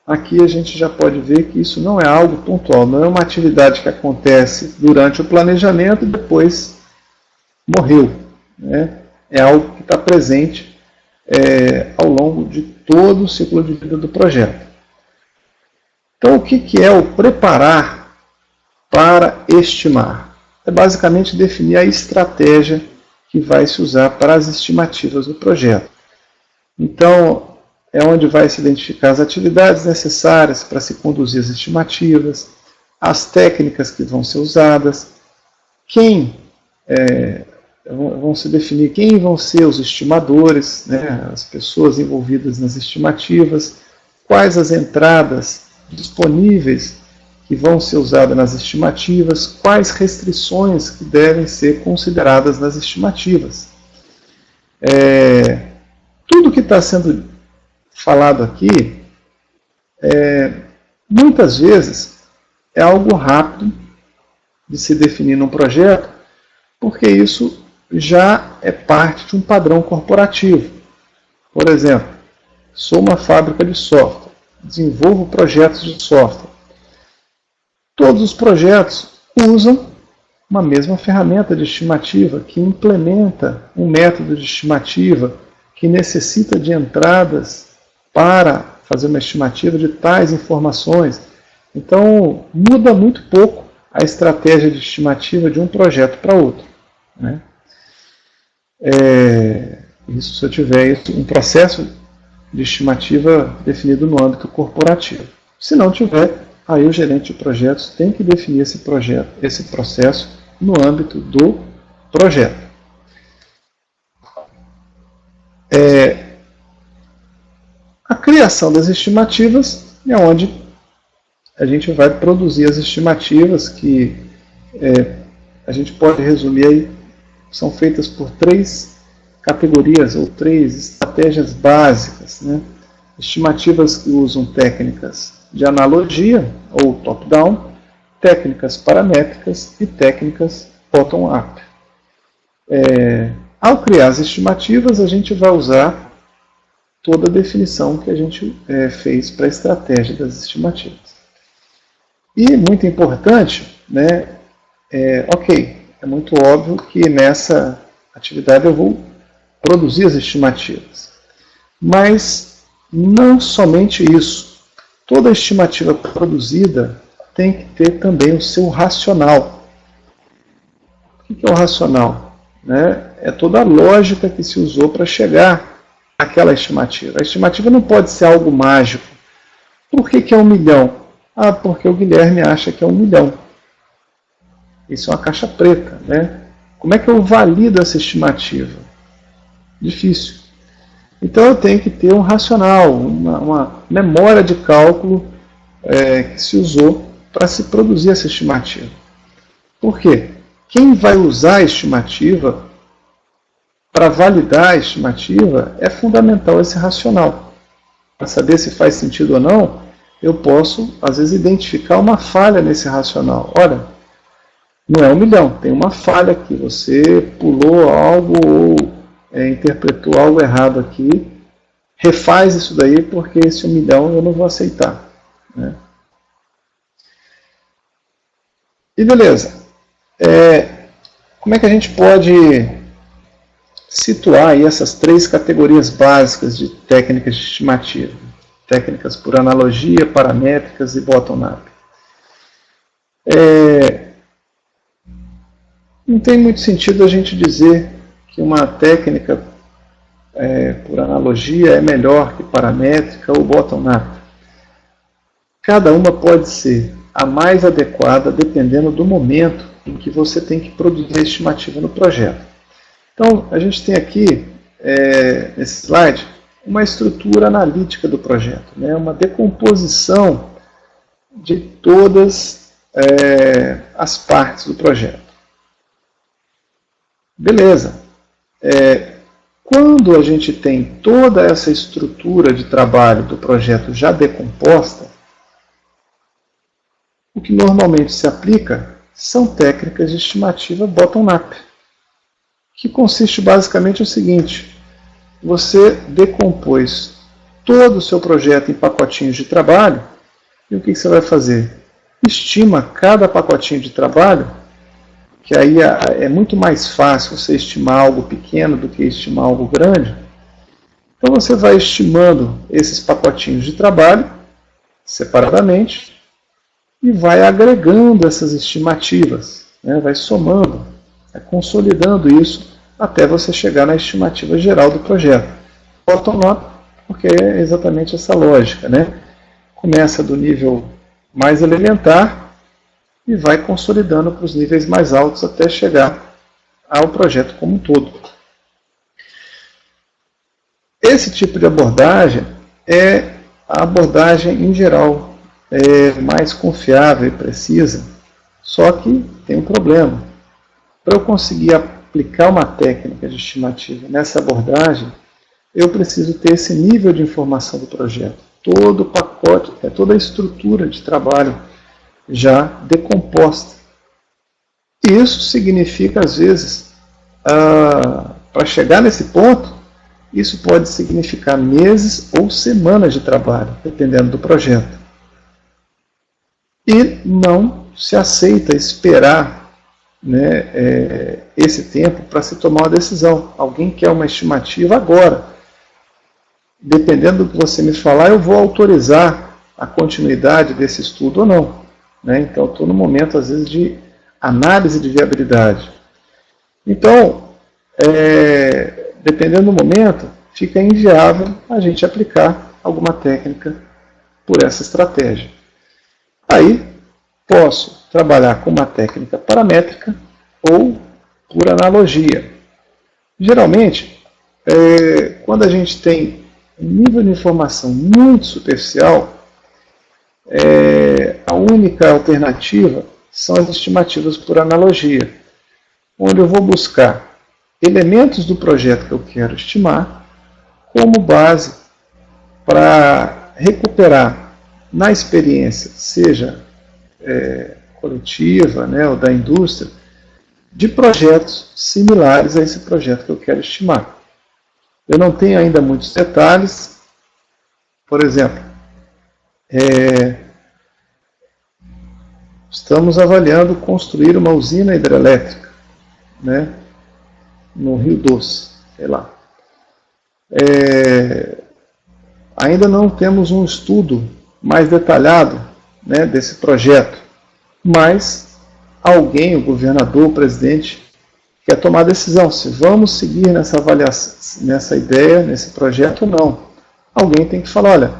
aqui a gente já pode ver que isso não é algo pontual, não é uma atividade que acontece durante o planejamento e depois morreu, né? É algo que está presente ao longo de todo o ciclo de vida do projeto. Então, o que é o preparar para estimar? É basicamente definir a estratégia que vai se usar para as estimativas do projeto. Então, é onde vai se identificar as atividades necessárias para se conduzir as estimativas, as técnicas que vão ser usadas, vão se definir quem vão ser os estimadores, né, as pessoas envolvidas nas estimativas, quais as entradas disponíveis que vão ser usadas nas estimativas, quais restrições que devem ser consideradas nas estimativas. Tudo que está sendo falado aqui, muitas vezes, é algo rápido de se definir num projeto, porque isso já é parte de um padrão corporativo. Por exemplo, sou uma fábrica de software, desenvolvo projetos de software. Todos os projetos usam uma mesma ferramenta de estimativa que implementa um método de estimativa que necessita de entradas para fazer uma estimativa de tais informações. Então, muda muito pouco a estratégia de estimativa de um projeto para outro, né? Isso se eu tiver um processo de estimativa definido no âmbito corporativo. Se não tiver, aí o gerente de projetos tem que definir esse processo no âmbito do projeto. A criação das estimativas é onde a gente vai produzir as estimativas que a gente pode resumir aí, são feitas por 3 categorias ou 3 estratégias básicas, né? Estimativas que usam técnicas de analogia ou top-down, técnicas paramétricas e técnicas bottom-up. Ao criar as estimativas, a gente vai usar toda a definição que a gente fez para a estratégia das estimativas. E, muito importante, né, é muito óbvio que nessa atividade eu vou produzir as estimativas. Mas não somente isso. Toda estimativa produzida tem que ter também o seu racional. O que é o racional? É toda a lógica que se usou para chegar àquela estimativa. A estimativa não pode ser algo mágico. Por que é 1 milhão? Porque o Guilherme acha que é 1 milhão. Isso é uma caixa preta, né? Como é que eu valido essa estimativa? Difícil. Então eu tenho que ter um racional, uma memória de cálculo que se usou para se produzir essa estimativa. Por quê? Quem vai usar a estimativa, para validar a estimativa, é fundamental esse racional. Para saber se faz sentido ou não, eu posso, às vezes, identificar uma falha nesse racional. Olha, não é 1 milhão, tem uma falha aqui, você pulou algo ou interpretou algo errado aqui, refaz isso daí porque esse 1 milhão eu não vou aceitar, né? E beleza, como é que a gente pode situar aí essas 3 categorias básicas de técnicas de estimativa? Técnicas por analogia, paramétricas e bottom-up. Não tem muito sentido a gente dizer que uma técnica por analogia é melhor que paramétrica ou bottom-up. Cada uma pode ser a mais adequada dependendo do momento em que você tem que produzir a estimativa no projeto. Então, a gente tem aqui, nesse slide, uma estrutura analítica do projeto, né? Uma decomposição de todas as partes do projeto. Beleza. Quando a gente tem toda essa estrutura de trabalho do projeto já decomposta, o que normalmente se aplica são técnicas de estimativa bottom-up, que consiste basicamente no seguinte: você decompôs todo o seu projeto em pacotinhos de trabalho, e o que você vai fazer? Estima cada pacotinho de trabalho, que aí é muito mais fácil você estimar algo pequeno do que estimar algo grande. Então você vai estimando esses pacotinhos de trabalho separadamente e vai agregando essas estimativas, né? Vai somando, vai consolidando isso até você chegar na estimativa geral do projeto. Bottom-up, porque é exatamente essa lógica, né? Começa do nível mais elementar e vai consolidando para os níveis mais altos até chegar ao projeto como um todo. Esse tipo de abordagem é a abordagem em geral mais confiável e precisa, só que tem um problema. Para eu conseguir aplicar uma técnica de estimativa nessa abordagem, eu preciso ter esse nível de informação do projeto. Todo o pacote, toda a estrutura de trabalho já decomposta. E isso significa, às vezes, para chegar nesse ponto, isso pode significar meses ou semanas de trabalho, dependendo do projeto. E não se aceita esperar, né, esse tempo para se tomar uma decisão. Alguém quer uma estimativa agora. Dependendo do que você me falar, eu vou autorizar a continuidade desse estudo ou não, né? Então, estou no momento, às vezes, de análise de viabilidade. Então, dependendo do momento, fica inviável a gente aplicar alguma técnica por essa estratégia. Aí, posso trabalhar com uma técnica paramétrica ou por analogia. Geralmente, quando a gente tem um nível de informação muito superficial, a única alternativa são as estimativas por analogia, onde eu vou buscar elementos do projeto que eu quero estimar como base para recuperar na experiência, seja coletiva, né, ou da indústria, de projetos similares a esse projeto que eu quero estimar. Eu não tenho ainda muitos detalhes. Por exemplo, estamos avaliando construir uma usina hidrelétrica, né, no Rio Doce, sei lá. Ainda não temos um estudo mais detalhado, né, desse projeto, mas alguém, o governador, o presidente, quer tomar a decisão se vamos seguir nessa avaliação, nessa ideia, nesse projeto ou não. Alguém tem que falar, olha,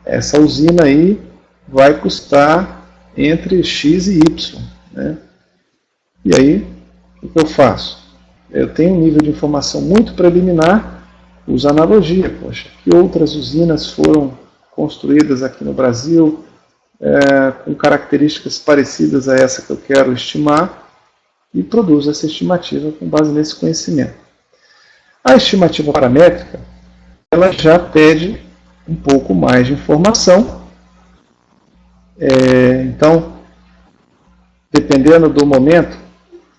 essa usina aí vai custar entre X e Y, né? E aí, o que eu faço? Eu tenho um nível de informação muito preliminar, uso analogia, poxa, que outras usinas foram construídas aqui no Brasil, com características parecidas a essa que eu quero estimar, e produzo essa estimativa com base nesse conhecimento. A estimativa paramétrica, ela já pede um pouco mais de informação. Então, dependendo do momento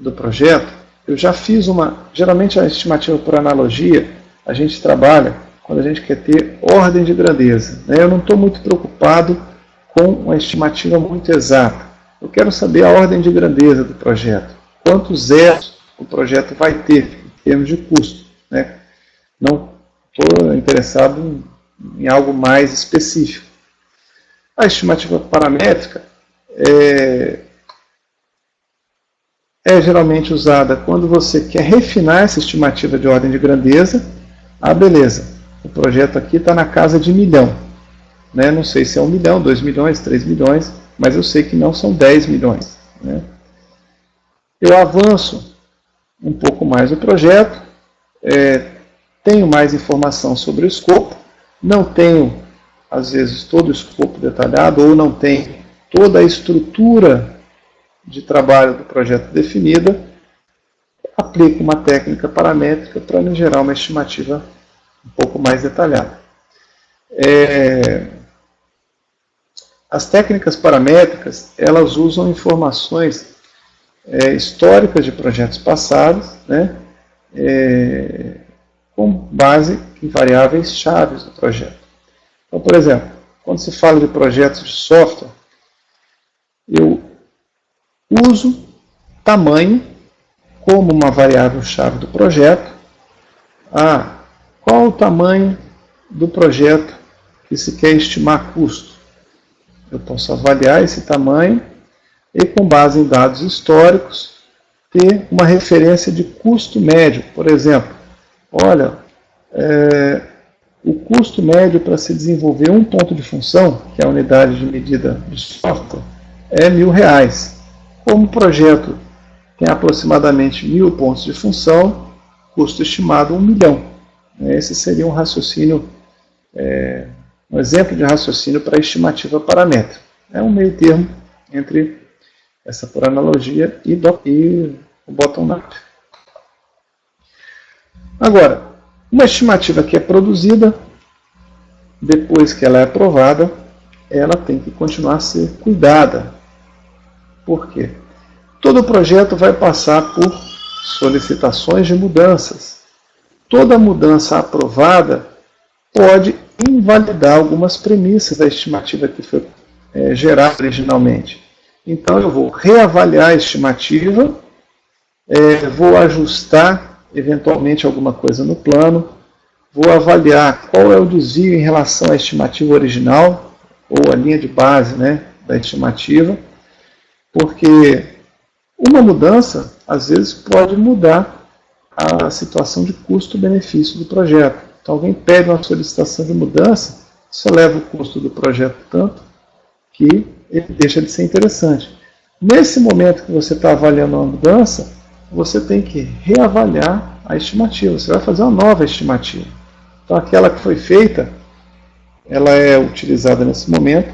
do projeto, eu já fiz geralmente a estimativa por analogia, a gente trabalha quando a gente quer ter ordem de grandeza, né? Eu não estou muito preocupado com uma estimativa muito exata. Eu quero saber a ordem de grandeza do projeto. Quantos zeros o projeto vai ter em termos de custo, né? Não estou interessado em algo mais específico. A estimativa paramétrica é geralmente usada quando você quer refinar essa estimativa de ordem de grandeza. Beleza, o projeto aqui está na casa de 1 milhão. Né? Não sei se é 1 milhão, 2 milhões, 3 milhões, mas eu sei que não são 10 milhões. Né? Eu avanço um pouco mais o projeto, tenho mais informação sobre o escopo, não tenho, às vezes, todo o escopo detalhado, ou não tenho toda a estrutura de trabalho do projeto definida, aplico uma técnica paramétrica para me gerar uma estimativa um pouco mais detalhada. As técnicas paramétricas, elas usam informações históricas de projetos passados, né, com base em variáveis chaves do projeto. Então, por exemplo, quando se fala de projetos de software, eu uso tamanho como uma variável chave do projeto. qual o tamanho do projeto que se quer estimar custo. Eu posso avaliar esse tamanho e, com base em dados históricos, ter uma referência de custo médio. Por exemplo, olha, o custo médio para se desenvolver um ponto de função, que é a unidade de medida de software, é R$1.000. Como o projeto tem aproximadamente 1.000 pontos de função, custo estimado 1 milhão. Esse seria um raciocínio, um exemplo de raciocínio para estimativa paramétrica. É um meio termo entre essa por analogia e o bottom-up. Agora, uma estimativa que é produzida, depois que ela é aprovada, ela tem que continuar a ser cuidada. Por quê? Todo projeto vai passar por solicitações de mudanças. Toda mudança aprovada pode invalidar algumas premissas da estimativa que foi gerada originalmente. Então eu vou reavaliar a estimativa, vou ajustar eventualmente alguma coisa no plano, vou avaliar qual é o desvio em relação à estimativa original, ou a linha de base, né, da estimativa, porque uma mudança, às vezes, pode mudar a situação de custo-benefício do projeto. Então, alguém pede uma solicitação de mudança, isso eleva o custo do projeto tanto que ele deixa de ser interessante. Nesse momento que você está avaliando uma mudança, você tem que reavaliar a estimativa. Você vai fazer uma nova estimativa. Então, aquela que foi feita, ela é utilizada nesse momento,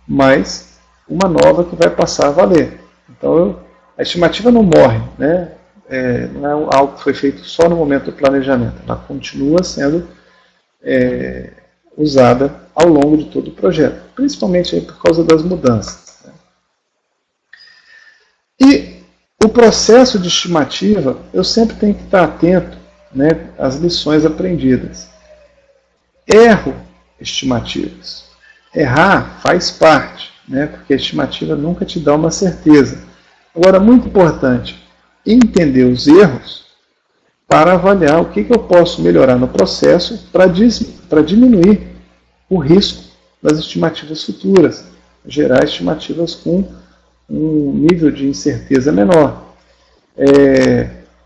mas uma nova que vai passar a valer. Então, a estimativa não morre, né? Não é algo que foi feito só no momento do planejamento. Ela continua sendo usada ao longo de todo o projeto, principalmente aí por causa das mudanças. Né? E o processo de estimativa, eu sempre tenho que estar atento, né, às lições aprendidas. Erro estimativas. Errar faz parte, né, porque a estimativa nunca te dá uma certeza. Agora, muito importante, entender os erros para avaliar o que eu posso melhorar no processo para diminuir o risco das estimativas futuras, gerar estimativas com um nível de incerteza menor.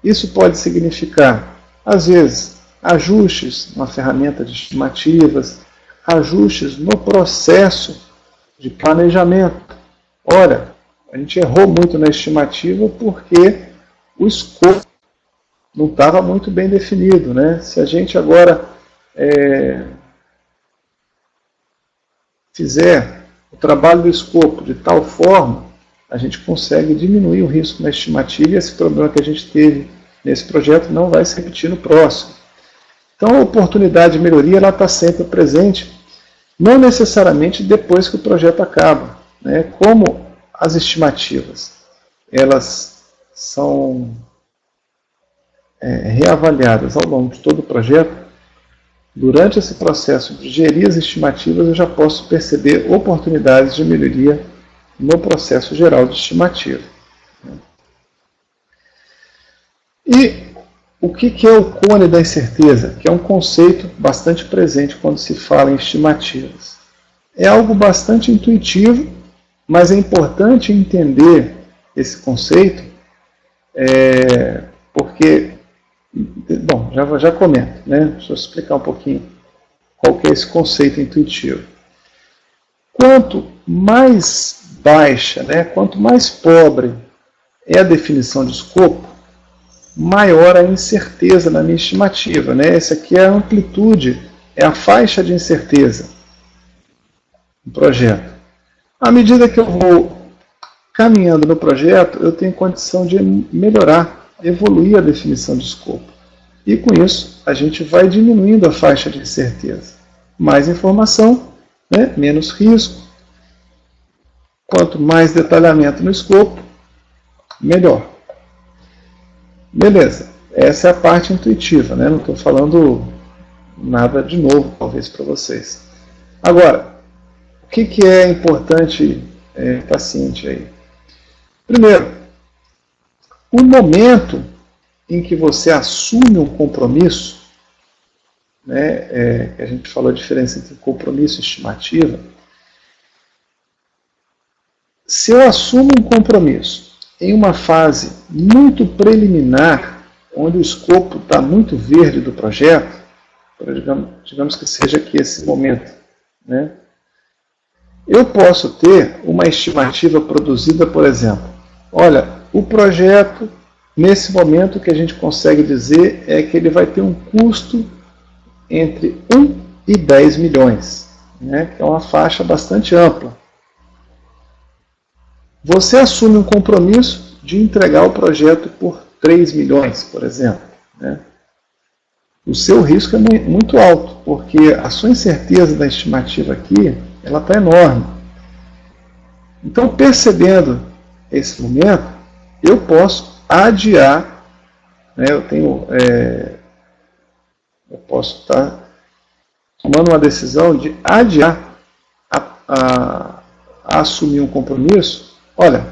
Isso pode significar, às vezes, ajustes na ferramenta de estimativas, ajustes no processo de planejamento. Olha, a gente errou muito na estimativa porque o escopo não estava muito bem definido, né? Se a gente agora fizer o trabalho do escopo de tal forma, a gente consegue diminuir o risco na estimativa e esse problema que a gente teve nesse projeto não vai se repetir no próximo. Então a oportunidade de melhoria está sempre presente, não necessariamente depois que o projeto acaba. Né? Como as estimativas elas são reavaliadas ao longo de todo o projeto, durante esse processo de gerir as estimativas eu já posso perceber oportunidades de melhoria no processo geral de estimativa. E o que é o cone da incerteza? Que é um conceito bastante presente quando se fala em estimativas. É algo bastante intuitivo, mas é importante entender esse conceito, porque, bom, já comento, né? Deixa eu explicar um pouquinho qual que é esse conceito intuitivo. Quanto mais baixa, né, quanto mais pobre é a definição de escopo, maior a incerteza na minha estimativa. Né? Essa aqui é a amplitude, é a faixa de incerteza do projeto. À medida que eu vou caminhando no projeto, eu tenho condição de melhorar, evoluir a definição de escopo. E com isso, a gente vai diminuindo a faixa de incerteza. Mais informação, né? Menos risco. Quanto mais detalhamento no escopo, melhor. Beleza, essa é a parte intuitiva, né? Não estou falando nada de novo, talvez, para vocês. Agora, o que é importante estar ciente aí? Primeiro, o momento em que você assume um compromisso, né, que a gente falou a diferença entre compromisso e estimativa. Se eu assumo um compromisso em uma fase muito preliminar, onde o escopo está muito verde do projeto, digamos que seja aqui esse momento, né, eu posso ter uma estimativa produzida, por exemplo, olha, o projeto, nesse momento, o que a gente consegue dizer é que ele vai ter um custo entre 1 e 10 milhões, né, que é uma faixa bastante ampla. Você assume um compromisso de entregar o projeto por 3 milhões, por exemplo, né? O seu risco é muito alto, porque a sua incerteza da estimativa aqui, ela está enorme. Então, percebendo esse momento, eu posso adiar, né, eu posso estar tomando uma decisão de adiar a assumir um compromisso. Olha,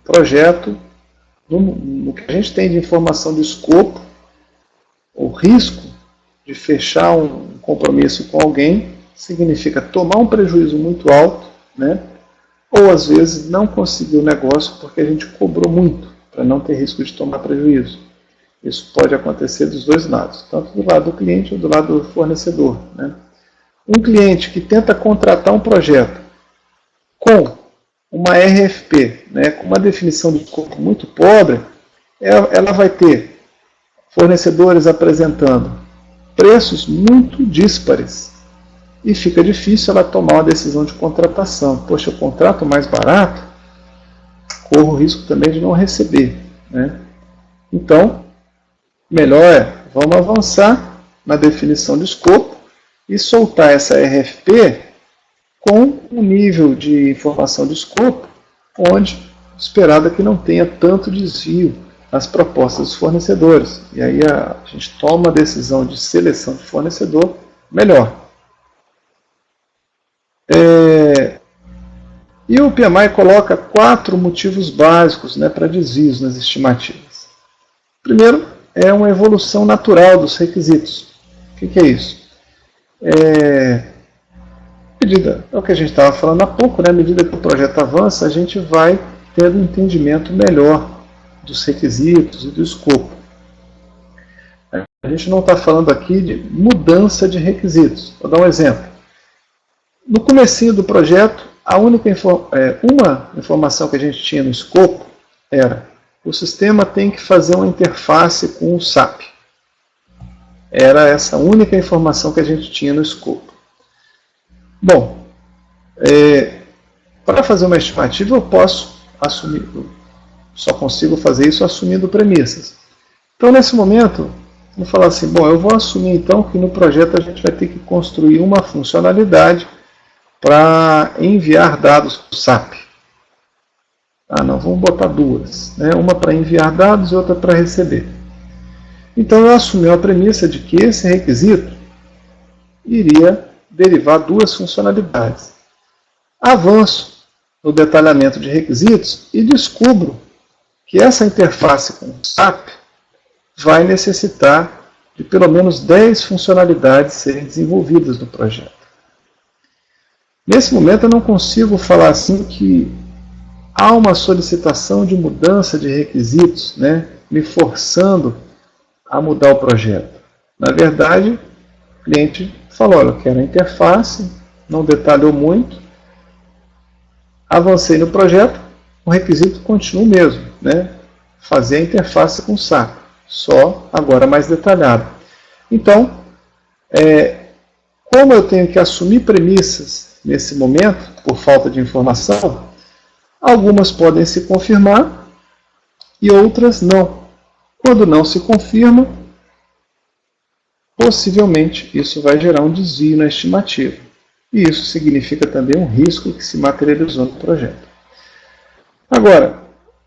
projeto, no que a gente tem de informação de escopo, o risco de fechar um compromisso com alguém significa tomar um prejuízo muito alto, né? Ou às vezes não conseguir o negócio porque a gente cobrou muito para não ter risco de tomar prejuízo. Isso pode acontecer dos dois lados, tanto do lado do cliente ou do lado do fornecedor, né? Um cliente que tenta contratar um projeto com uma RFP, né, com uma definição de escopo muito pobre, ela vai ter fornecedores apresentando preços muito díspares e fica difícil ela tomar uma decisão de contratação. Poxa, eu contrato mais barato, corro o risco também de não receber, né? Então, melhor vamos avançar na definição de escopo e soltar essa RFP com um nível de informação de escopo onde esperado que não tenha tanto desvio as propostas dos fornecedores. E aí a gente toma a decisão de seleção de fornecedor melhor. E o PMI coloca 4 motivos básicos, né, para desvios nas estimativas. Primeiro, é uma evolução natural dos requisitos. O que é isso? É o que a gente estava falando há pouco, né, à medida que o projeto avança, a gente vai tendo um entendimento melhor dos requisitos e do escopo. A gente não está falando aqui de mudança de requisitos. Vou dar um exemplo. No comecinho do projeto, uma informação que a gente tinha no escopo era: o sistema tem que fazer uma interface com o SAP. Era essa única informação que a gente tinha no escopo. Bom, para fazer uma estimativa eu posso assumir, só consigo fazer isso assumindo premissas. Então, nesse momento, vou falar assim, bom, eu vou assumir então que no projeto a gente vai ter que construir uma funcionalidade para enviar dados para o SAP. Não, vamos botar duas, né? Uma para enviar dados e outra para receber. Então, eu assumi a premissa de que esse requisito iria derivar duas funcionalidades. Avanço no detalhamento de requisitos e descubro que essa interface com o SAP vai necessitar de pelo menos 10 funcionalidades serem desenvolvidas no projeto. Nesse momento eu não consigo falar assim que há uma solicitação de mudança de requisitos, né, me forçando a mudar o projeto. Na verdade, o cliente falou, olha, eu quero a interface, não detalhou muito, avancei no projeto, o requisito continua o mesmo, né? Fazer a interface com o SAP, só agora mais detalhado. Então, como eu tenho que assumir premissas nesse momento, por falta de informação, algumas podem se confirmar e outras não. Quando não se confirma, possivelmente isso vai gerar um desvio na estimativa. E isso significa também um risco que se materializou no projeto. Agora,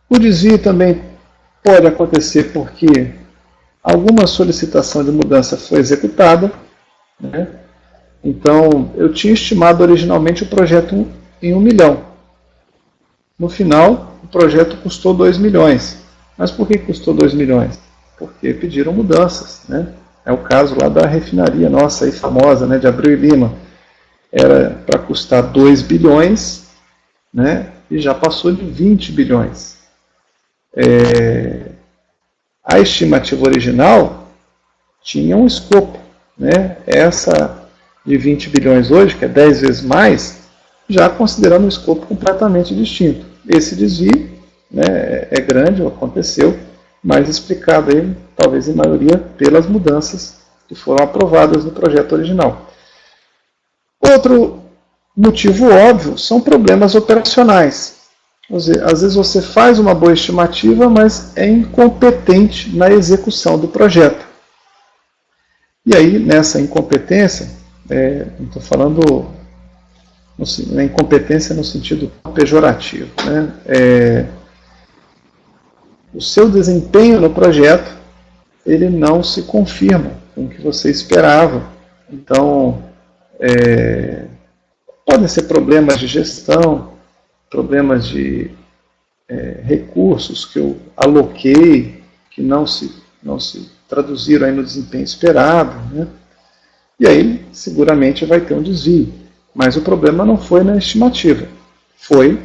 o desvio também pode acontecer porque alguma solicitação de mudança foi executada, né? Então, eu tinha estimado originalmente o projeto em 1 milhão. No final, o projeto custou 2 milhões. Mas por que custou 2 milhões? Porque pediram mudanças, né? É o caso lá da refinaria nossa aí famosa, né, de Abreu e Lima. Era para custar 2 bilhões, né, e já passou de 20 bilhões. A estimativa original tinha um escopo, né? Essa de 20 bilhões hoje, que é 10 vezes mais, já considerando um escopo completamente distinto. Esse desvio, né, é grande, aconteceu, mas explicado aí, talvez em maioria, pelas mudanças que foram aprovadas no projeto original. Outro motivo óbvio são problemas operacionais. Às vezes você faz uma boa estimativa, mas é incompetente na execução do projeto. E aí, nessa incompetência, não estou falando na incompetência no sentido pejorativo, né? O seu desempenho no projeto, ele não se confirma com o que você esperava. Então, podem ser problemas de gestão, problemas de recursos que eu aloquei, que não se traduziram aí no desempenho esperado, né? E aí, seguramente, vai ter um desvio. Mas o problema não foi na estimativa, foi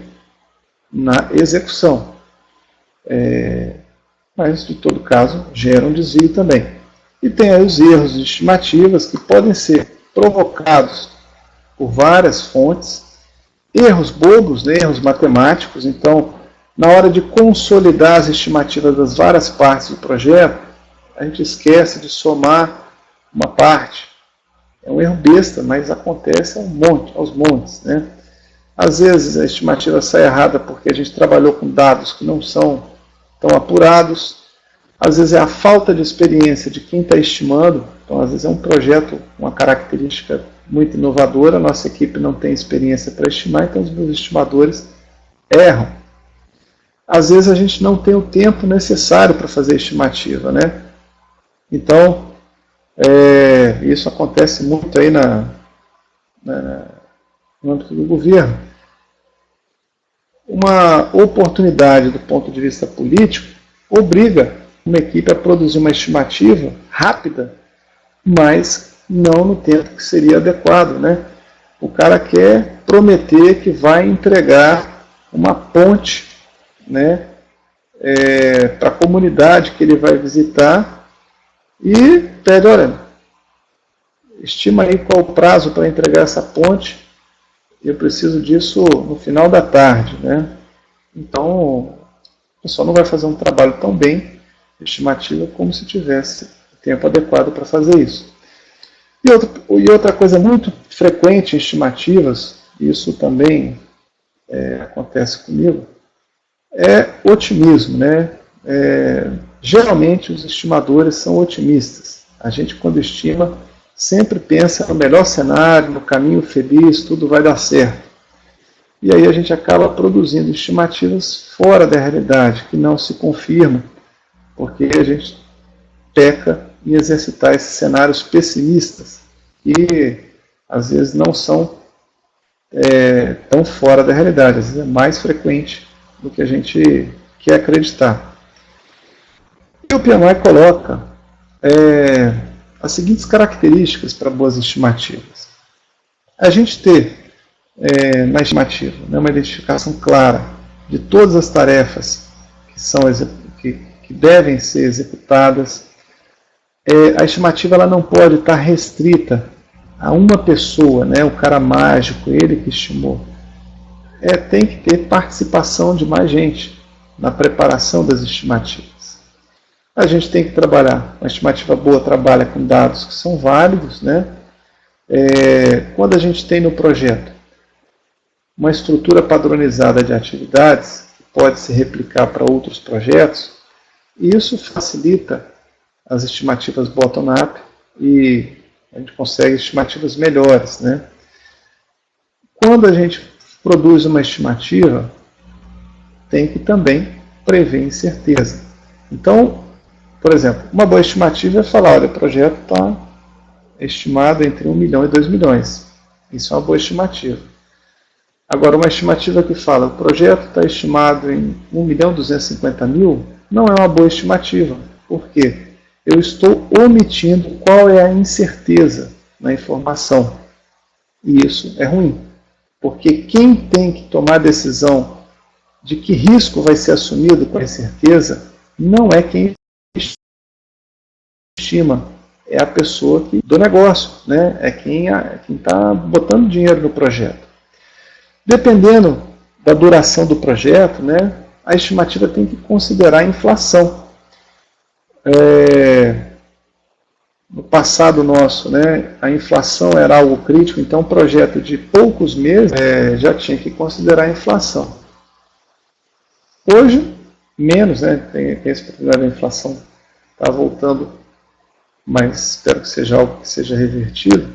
na execução. Mas, de todo caso, gera um desvio também. E tem aí os erros de estimativas que podem ser provocados por várias fontes, erros bobos, né, erros matemáticos. Então, na hora de consolidar as estimativas das várias partes do projeto, a gente esquece de somar uma parte. É um erro besta, mas acontece aos montes, né? Às vezes a estimativa sai errada porque a gente trabalhou com dados que não são tão apurados. Às vezes é a falta de experiência de quem está estimando. Então, às vezes é um projeto, uma característica muito inovadora, a nossa equipe não tem experiência para estimar, então os meus estimadores erram. Às vezes a gente não tem o tempo necessário para fazer a estimativa, né? Então, isso acontece muito aí no âmbito do governo. Uma oportunidade do ponto de vista político obriga uma equipe a produzir uma estimativa rápida, mas não no tempo que seria adequado, né? O cara quer prometer que vai entregar uma ponte, né, para a comunidade que ele vai visitar e pede, olha, estima aí qual o prazo para entregar essa ponte, eu preciso disso no final da tarde, né? Então, o pessoal não vai fazer um trabalho tão bem estimativa como se tivesse tempo adequado para fazer isso. E outra coisa muito frequente em estimativas, isso também acontece comigo, é otimismo, né? Geralmente os estimadores são otimistas. A gente, quando estima, sempre pensa no melhor cenário, no caminho feliz, tudo vai dar certo. E aí a gente acaba produzindo estimativas fora da realidade, que não se confirmam, porque a gente peca em exercitar esses cenários pessimistas, que às vezes não são tão fora da realidade, às vezes é mais frequente do que a gente quer acreditar. E o PMI coloca as seguintes características para boas estimativas. A gente ter na estimativa, né, uma identificação clara de todas as tarefas que devem ser executadas. A estimativa ela não pode estar restrita a uma pessoa, né, o cara mágico, ele que estimou. Tem que ter participação de mais gente na preparação das estimativas. A gente tem que trabalhar, uma estimativa boa trabalha com dados que são válidos, né? Quando a gente tem no projeto uma estrutura padronizada de atividades, que pode se replicar para outros projetos, isso facilita as estimativas bottom-up e a gente consegue estimativas melhores, né? Quando a gente produz uma estimativa, tem que também prever incerteza. Então, por exemplo, uma boa estimativa é falar, olha, o projeto está estimado entre 1 milhão e 2 milhões. Isso é uma boa estimativa. Agora, uma estimativa que fala, o projeto está estimado em 1 milhão e 250 mil, não é uma boa estimativa. Por quê? eu estou omitindo qual é a incerteza na informação. E isso é ruim, porque quem tem que tomar a decisão de que risco vai ser assumido com a incerteza não é quem estima, é a pessoa do negócio, né? É quem está botando dinheiro no projeto. Dependendo da duração do projeto, né, a estimativa tem que considerar a inflação. No passado nosso, né, a inflação era algo crítico, então um projeto de poucos meses já tinha que considerar a inflação. Hoje, menos, né, tem esse problema da inflação, está voltando, mas espero que seja algo que seja revertido.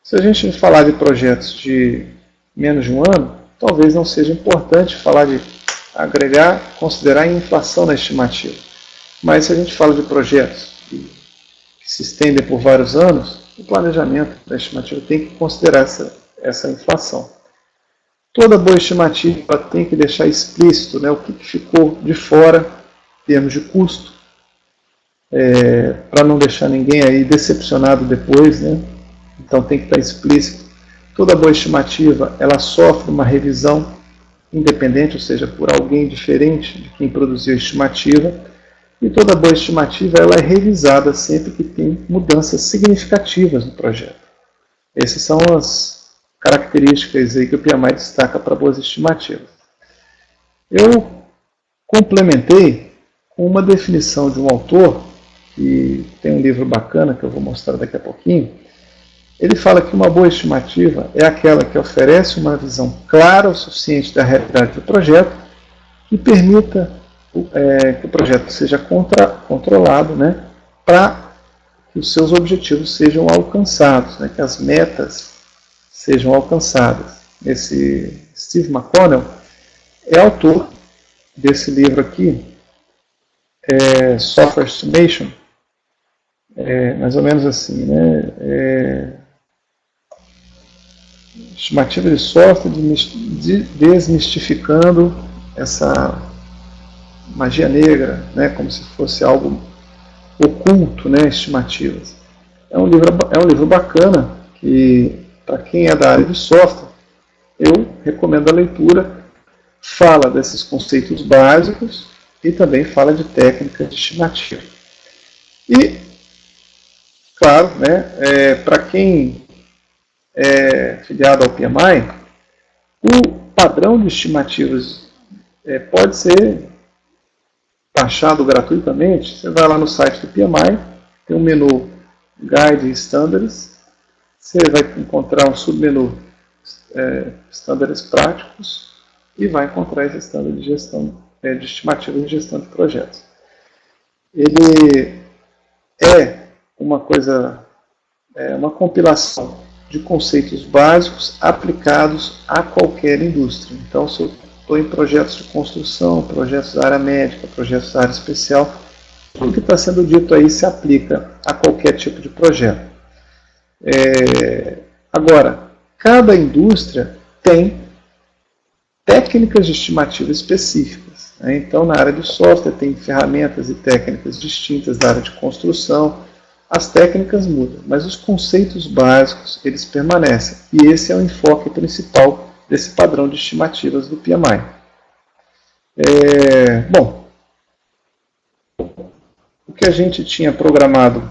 Se a gente falar de projetos de menos de um ano, talvez não seja importante falar de agregar, considerar a inflação na estimativa. Mas se a gente fala de projetos que se estendem por vários anos, o planejamento da estimativa tem que considerar essa inflação. Toda boa estimativa tem que deixar explícito, né, o que ficou de fora em termos de custo, para não deixar ninguém aí decepcionado depois, né? Então tem que estar explícito. Toda boa estimativa, ela sofre uma revisão independente, ou seja, por alguém diferente de quem produziu a estimativa. E toda boa estimativa, ela é revisada sempre que tem mudanças significativas no projeto. Essas são as características aí que o PMI destaca para boas estimativas. Eu complementei com uma definição de um autor, que tem um livro bacana que eu vou mostrar daqui a pouquinho. Ele fala que uma boa estimativa é aquela que oferece uma visão clara o suficiente da realidade do projeto, que permita que o projeto seja controlado, né, para que os seus objetivos sejam alcançados, né, que as metas sejam alcançadas. Esse Steve McConnell é autor desse livro aqui, Software Estimation, mais ou menos assim, né? Estimativa de software, desmistificando essa magia negra, né? Como se fosse algo oculto, né? Estimativas. É um livro bacana que, para quem é da área de software, eu recomendo a leitura. Fala desses conceitos básicos e também fala de técnicas de estimativa. E, claro, né, para quem é filiado ao PMI, o padrão de estimativas pode ser baixado gratuitamente. Você vai lá no site do PMI, tem um menu Guide e Standards, você vai encontrar um submenu Standards Práticos e vai encontrar esse standard de gestão de estimativa e gestão de projetos. Ele é uma compilação de conceitos básicos aplicados a qualquer indústria. Então, se eu estou em projetos de construção, projetos da área médica, projetos da área especial, tudo que está sendo dito aí se aplica a qualquer tipo de projeto. Agora, cada indústria tem técnicas de estimativa específicas, né? Então, na área de software tem ferramentas e técnicas distintas da área de construção. As técnicas mudam, mas os conceitos básicos eles permanecem. E esse é o enfoque principal desse padrão de estimativas do PMI. Bom, o que a gente tinha programado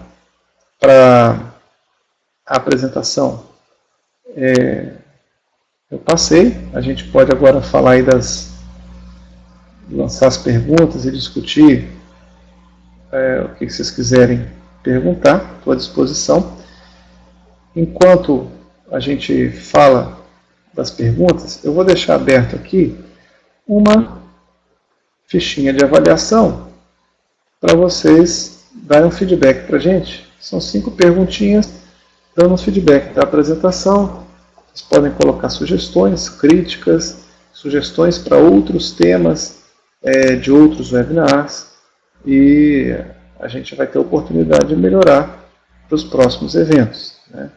para a apresentação eu passei. A gente pode agora falar aí lançar as perguntas e discutir o que vocês quiserem perguntar, estou à disposição. Enquanto a gente fala das perguntas, eu vou deixar aberto aqui uma fichinha de avaliação para vocês darem um feedback para a gente. São 5 perguntinhas dando um feedback da apresentação. Vocês podem colocar sugestões, críticas, sugestões para outros temas de outros webinars e a gente vai ter a oportunidade de melhorar para os próximos eventos, né?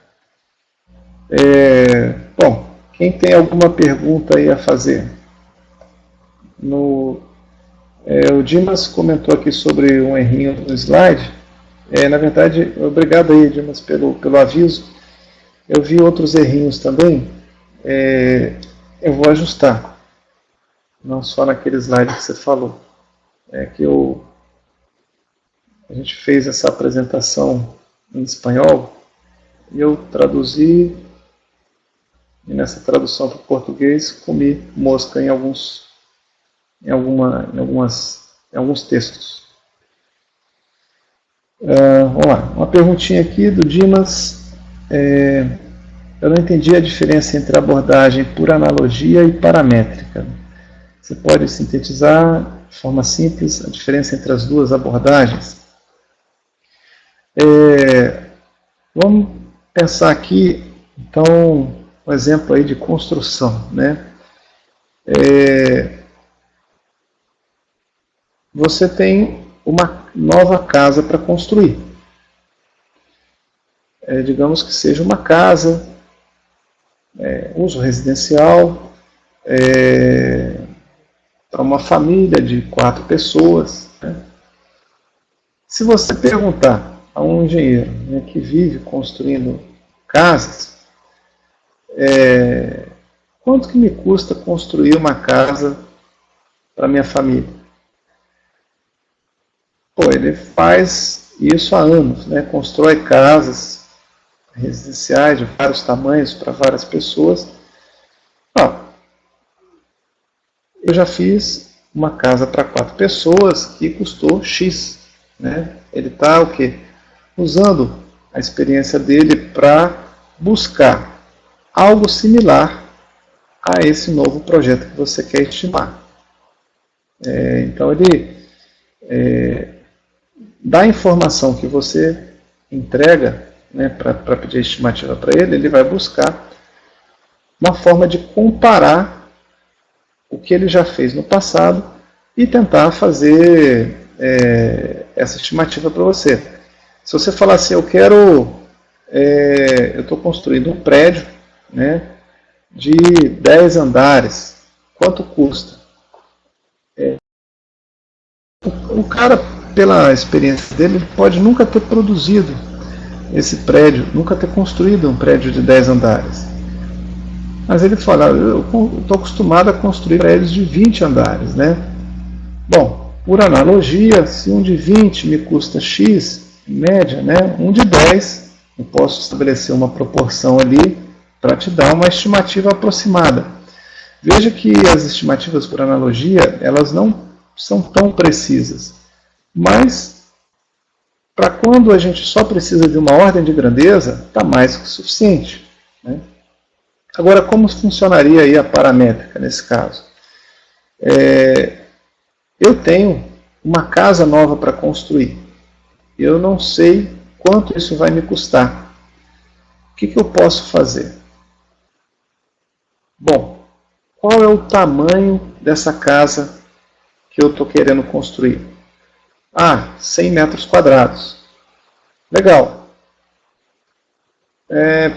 Bom, quem tem alguma pergunta aí a fazer? O Dimas comentou aqui sobre um errinho no slide. Na verdade, obrigado aí, Dimas, pelo aviso. Eu vi outros errinhos também. Eu vou ajustar, não só naquele slide que você falou. A gente fez essa apresentação em espanhol e eu traduzi, e nessa tradução para o português comi mosca em alguns textos. Vamos lá, uma perguntinha aqui do Dimas. Eu não entendi a diferença entre abordagem por analogia e paramétrica. Você pode sintetizar de forma simples a diferença entre as duas abordagens? Vamos pensar aqui, então, um exemplo aí de construção, né? Você tem uma nova casa para construir. Digamos que seja uma casa, uso residencial, para uma família de 4 pessoas. Né? Se você perguntar a um engenheiro, né, que vive construindo casas, quanto que me custa construir uma casa para minha família? Ele faz isso há anos, né? Constrói casas residenciais de vários tamanhos para várias pessoas. Eu já fiz uma casa para 4 pessoas que custou X. Né? Ele está o quê? Usando a experiência dele para buscar algo similar a esse novo projeto que você quer estimar. Então ele dá a informação que você entrega, né, para pedir a estimativa para ele, ele vai buscar uma forma de comparar o que ele já fez no passado e tentar fazer essa estimativa para você. Se você falar assim, eu estou construindo um prédio, né, de 10 andares, quanto custa? O cara, pela experiência dele, pode nunca ter produzido esse prédio, nunca ter construído um prédio de 10 andares. Mas ele fala, eu estou acostumado a construir prédios de 20 andares, né? Bom, por analogia, se um de 20 me custa X, em média, né, um de 10, eu posso estabelecer uma proporção ali para te dar uma estimativa aproximada. Veja que as estimativas por analogia, elas não são tão precisas, mas para quando a gente só precisa de uma ordem de grandeza, está mais que suficiente. Né? Agora, como funcionaria aí a paramétrica nesse caso? Eu tenho uma casa nova para construir. Eu não sei quanto isso vai me custar. O que eu posso fazer? Bom, qual é o tamanho dessa casa que eu estou querendo construir? 100 metros quadrados. Legal.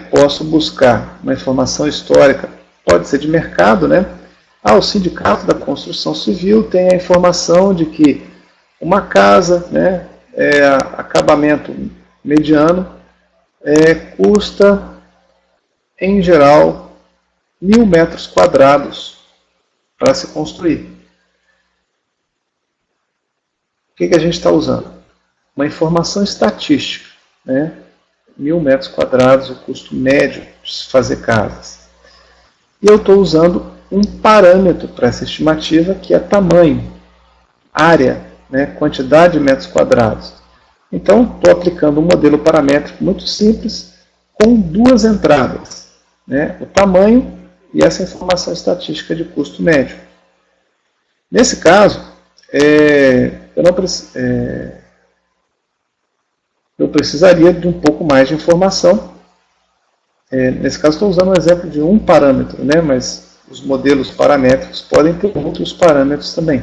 Posso buscar uma informação histórica, pode ser de mercado, né? O Sindicato da Construção Civil tem a informação de que uma casa, né, acabamento mediano, custa, em geral, 1.000 metros quadrados para se construir. O que a gente está usando? Uma informação estatística, né? 1.000 metros quadrados, o custo médio de se fazer casas. E eu estou usando um parâmetro para essa estimativa, que é tamanho, área, né? Quantidade de metros quadrados. Então, estou aplicando um modelo paramétrico muito simples, com 2 entradas, né? O tamanho e essa informação estatística de custo médio. Nesse caso, eu precisaria de um pouco mais de informação. Nesse caso, estou usando um exemplo de um parâmetro, né? Mas os modelos paramétricos podem ter outros parâmetros também.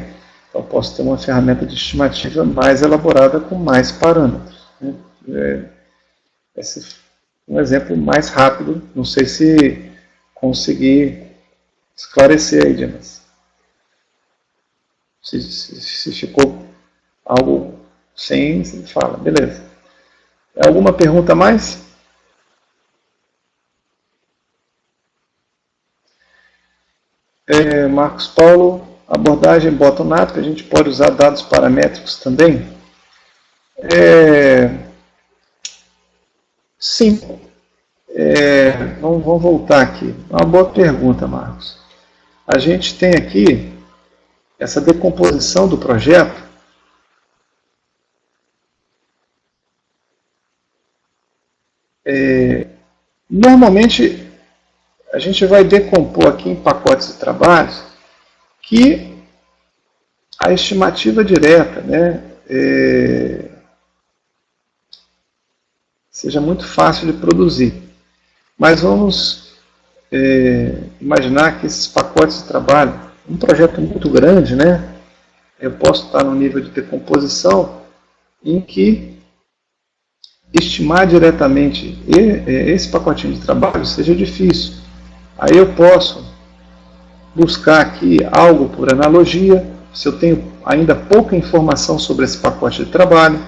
Então, posso ter uma ferramenta de estimativa mais elaborada com mais parâmetros. Né? Esse é um exemplo mais rápido. Não sei se consegui esclarecer aí, Dimas. Se ficou algo sem, você fala, beleza. Alguma pergunta a mais? Marcos Paulo, abordagem bottom-up, a gente pode usar dados paramétricos também? Sim. Vamos voltar aqui. Uma boa pergunta, Marcos. A gente tem aqui essa decomposição do projeto. Normalmente, a gente vai decompor aqui em pacotes de trabalhos que a estimativa direta, né, seja muito fácil de produzir. Mas vamos imaginar que esses pacotes de trabalho, um projeto muito grande, né, eu posso estar no nível de decomposição em que estimar diretamente esse pacotinho de trabalho seja difícil. Aí eu posso buscar aqui algo por analogia, se eu tenho ainda pouca informação sobre esse pacote de trabalho.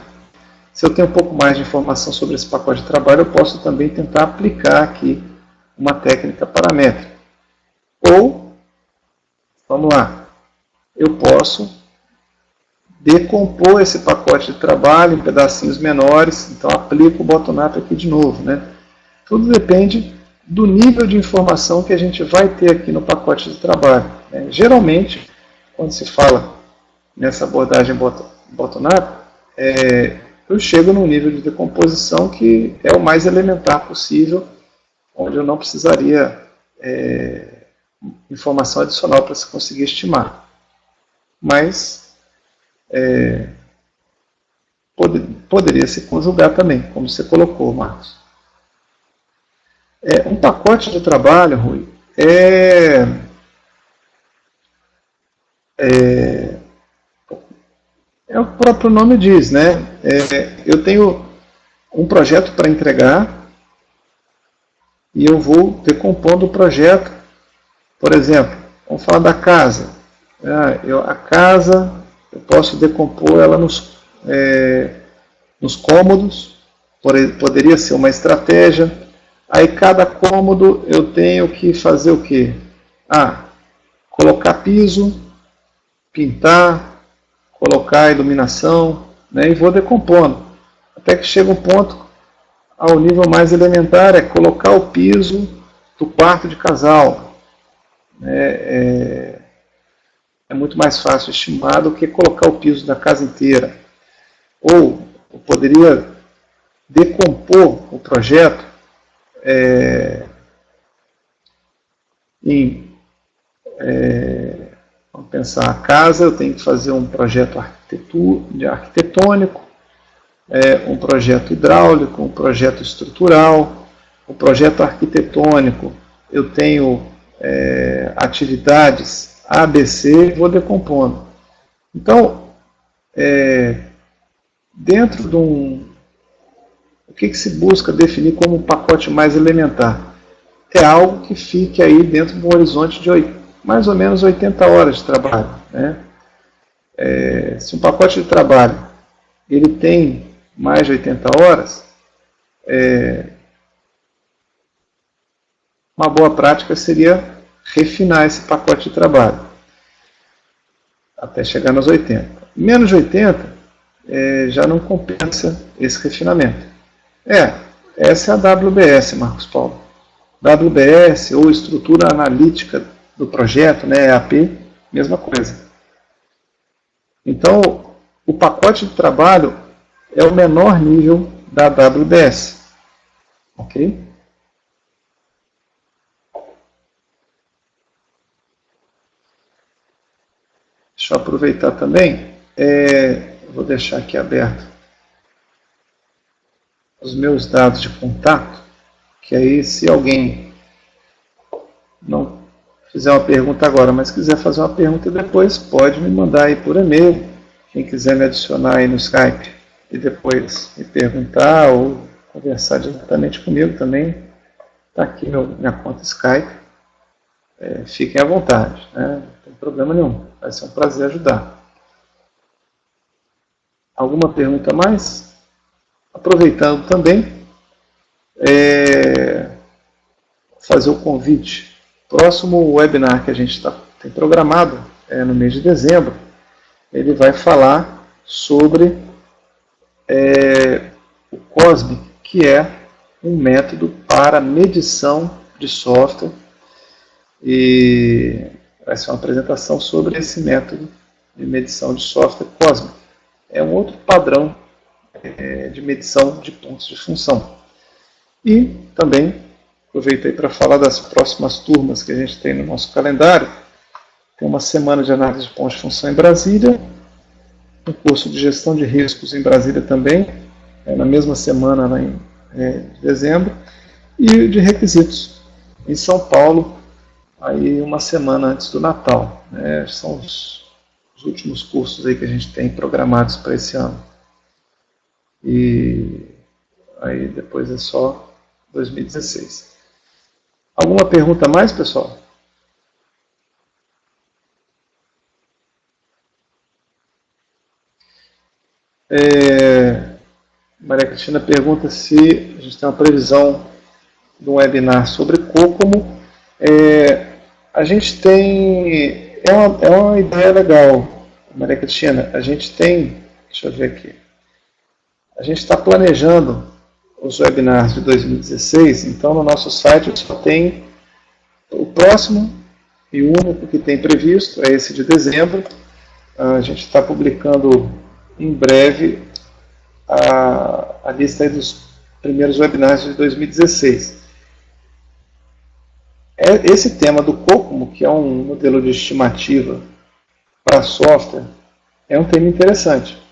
Se eu tenho um pouco mais de informação sobre esse pacote de trabalho, eu posso também tentar aplicar aqui uma técnica paramétrica. Ou, vamos lá, eu posso decompor esse pacote de trabalho em pedacinhos menores, então aplico o bottom-up aqui de novo, né? Tudo depende do nível de informação que a gente vai ter aqui no pacote de trabalho, né? Geralmente, quando se fala nessa abordagem bottom-up, eu chego num nível de decomposição que é o mais elementar possível, onde eu não precisaria informação adicional para se conseguir estimar. Mas poderia se conjugar também, como você colocou, Marcos. Um pacote de trabalho, Rui, o próprio nome diz, né? Eu tenho um projeto para entregar e eu vou decompondo o projeto. Por exemplo, vamos falar da casa. A casa, eu posso decompor ela nos cômodos, poderia ser uma estratégia. Aí cada cômodo eu tenho que fazer o quê? Colocar piso, pintar, colocar iluminação, né, e vou decompondo. Até que chega um ponto, ao nível mais elementar, é colocar o piso do quarto de casal. É muito mais fácil estimar do que colocar o piso da casa inteira. Ou eu poderia decompor o projeto vamos pensar, a casa, eu tenho que fazer um projeto arquitetônico, um projeto hidráulico, um projeto estrutural. O projeto arquitetônico, eu tenho atividades A, B, C, e vou decompondo. Então, dentro de o que se busca definir como um pacote mais elementar? É algo que fique aí dentro de um horizonte de mais ou menos 80 horas de trabalho, né? Se um pacote de trabalho ele tem mais de 80 horas, uma boa prática seria refinar esse pacote de trabalho até chegar nos 80. Menos de 80 já não compensa esse refinamento. Essa é a WBS, Marcos Paulo. WBS ou estrutura analítica do projeto, né, EAP, mesma coisa. Então, o pacote de trabalho é o menor nível da WBS. Ok? Deixa eu aproveitar também. Vou deixar aqui aberto os meus dados de contato, que aí se alguém não fizer uma pergunta agora, mas quiser fazer uma pergunta depois, pode me mandar aí por e-mail. Quem quiser me adicionar aí no Skype e depois me perguntar ou conversar diretamente comigo também, está aqui minha conta Skype. Fiquem à vontade, né? Não tem problema nenhum, vai ser um prazer ajudar. Alguma pergunta a mais? aproveitando também, fazer o convite. Próximo webinar que a gente tem programado, no mês de dezembro, ele vai falar sobre o COSMIC, que é um método para medição de software, e vai ser uma apresentação sobre esse método de medição de software COSMIC. É um outro padrão de medição de pontos de função. E também aproveitei para falar das próximas turmas que a gente tem no nosso calendário. Tem uma semana de análise de pontos de função em Brasília, um curso de gestão de riscos em Brasília também, na mesma semana lá em dezembro, e de requisitos em São Paulo, aí uma semana antes do Natal. São os últimos cursos aí que a gente tem programados para esse ano. E aí depois é só 2016. Alguma pergunta mais, pessoal? Maria Cristina pergunta se a gente tem uma previsão de um webinar sobre Kokomo. A gente tem... É uma ideia legal, Maria Cristina. A gente tem... Deixa eu ver aqui. A gente está planejando os webinars de 2016, então no nosso site só tem o próximo e o único que tem previsto, é esse de dezembro. A gente está publicando em breve a lista aí dos primeiros webinars de 2016. Esse tema do Kokomo, que é um modelo de estimativa para software, é um tema interessante.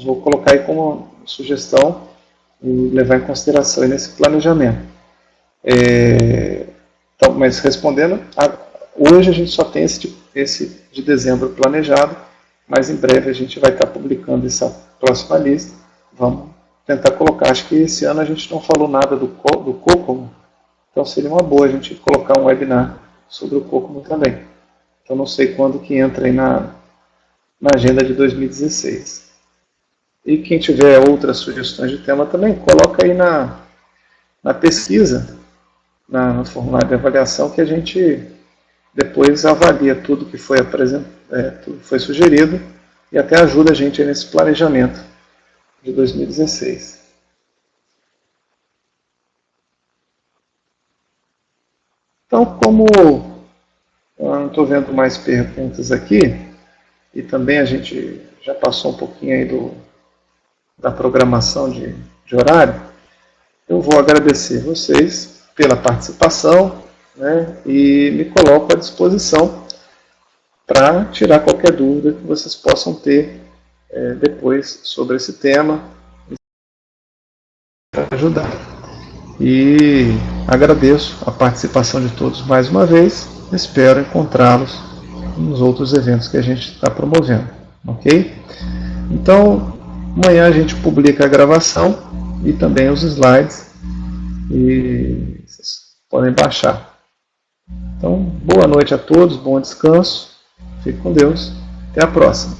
Vou colocar aí como sugestão e levar em consideração aí nesse planejamento. Então, mas respondendo, hoje a gente só tem esse de dezembro planejado, mas em breve a gente vai estar publicando essa próxima lista. Vamos tentar colocar. Acho que esse ano a gente não falou nada do Kokomo, então seria uma boa a gente colocar um webinar sobre o Kokomo também. Então não sei quando que entra aí na agenda de 2016. E quem tiver outras sugestões de tema também, coloca aí na pesquisa, no formulário de avaliação, que a gente depois avalia tudo que foi tudo que foi sugerido e até ajuda a gente aí nesse planejamento de 2016. Então, como eu não estou vendo mais perguntas aqui, e também a gente já passou um pouquinho aí da programação de horário, eu vou agradecer vocês pela participação, e me coloco à disposição para tirar qualquer dúvida que vocês possam ter depois sobre esse tema, para ajudar. E agradeço a participação de todos mais uma vez, espero encontrá-los nos outros eventos que a gente está promovendo, ok? Então, amanhã a gente publica a gravação e também os slides, e vocês podem baixar. Então, boa noite a todos, bom descanso, fique com Deus, até a próxima.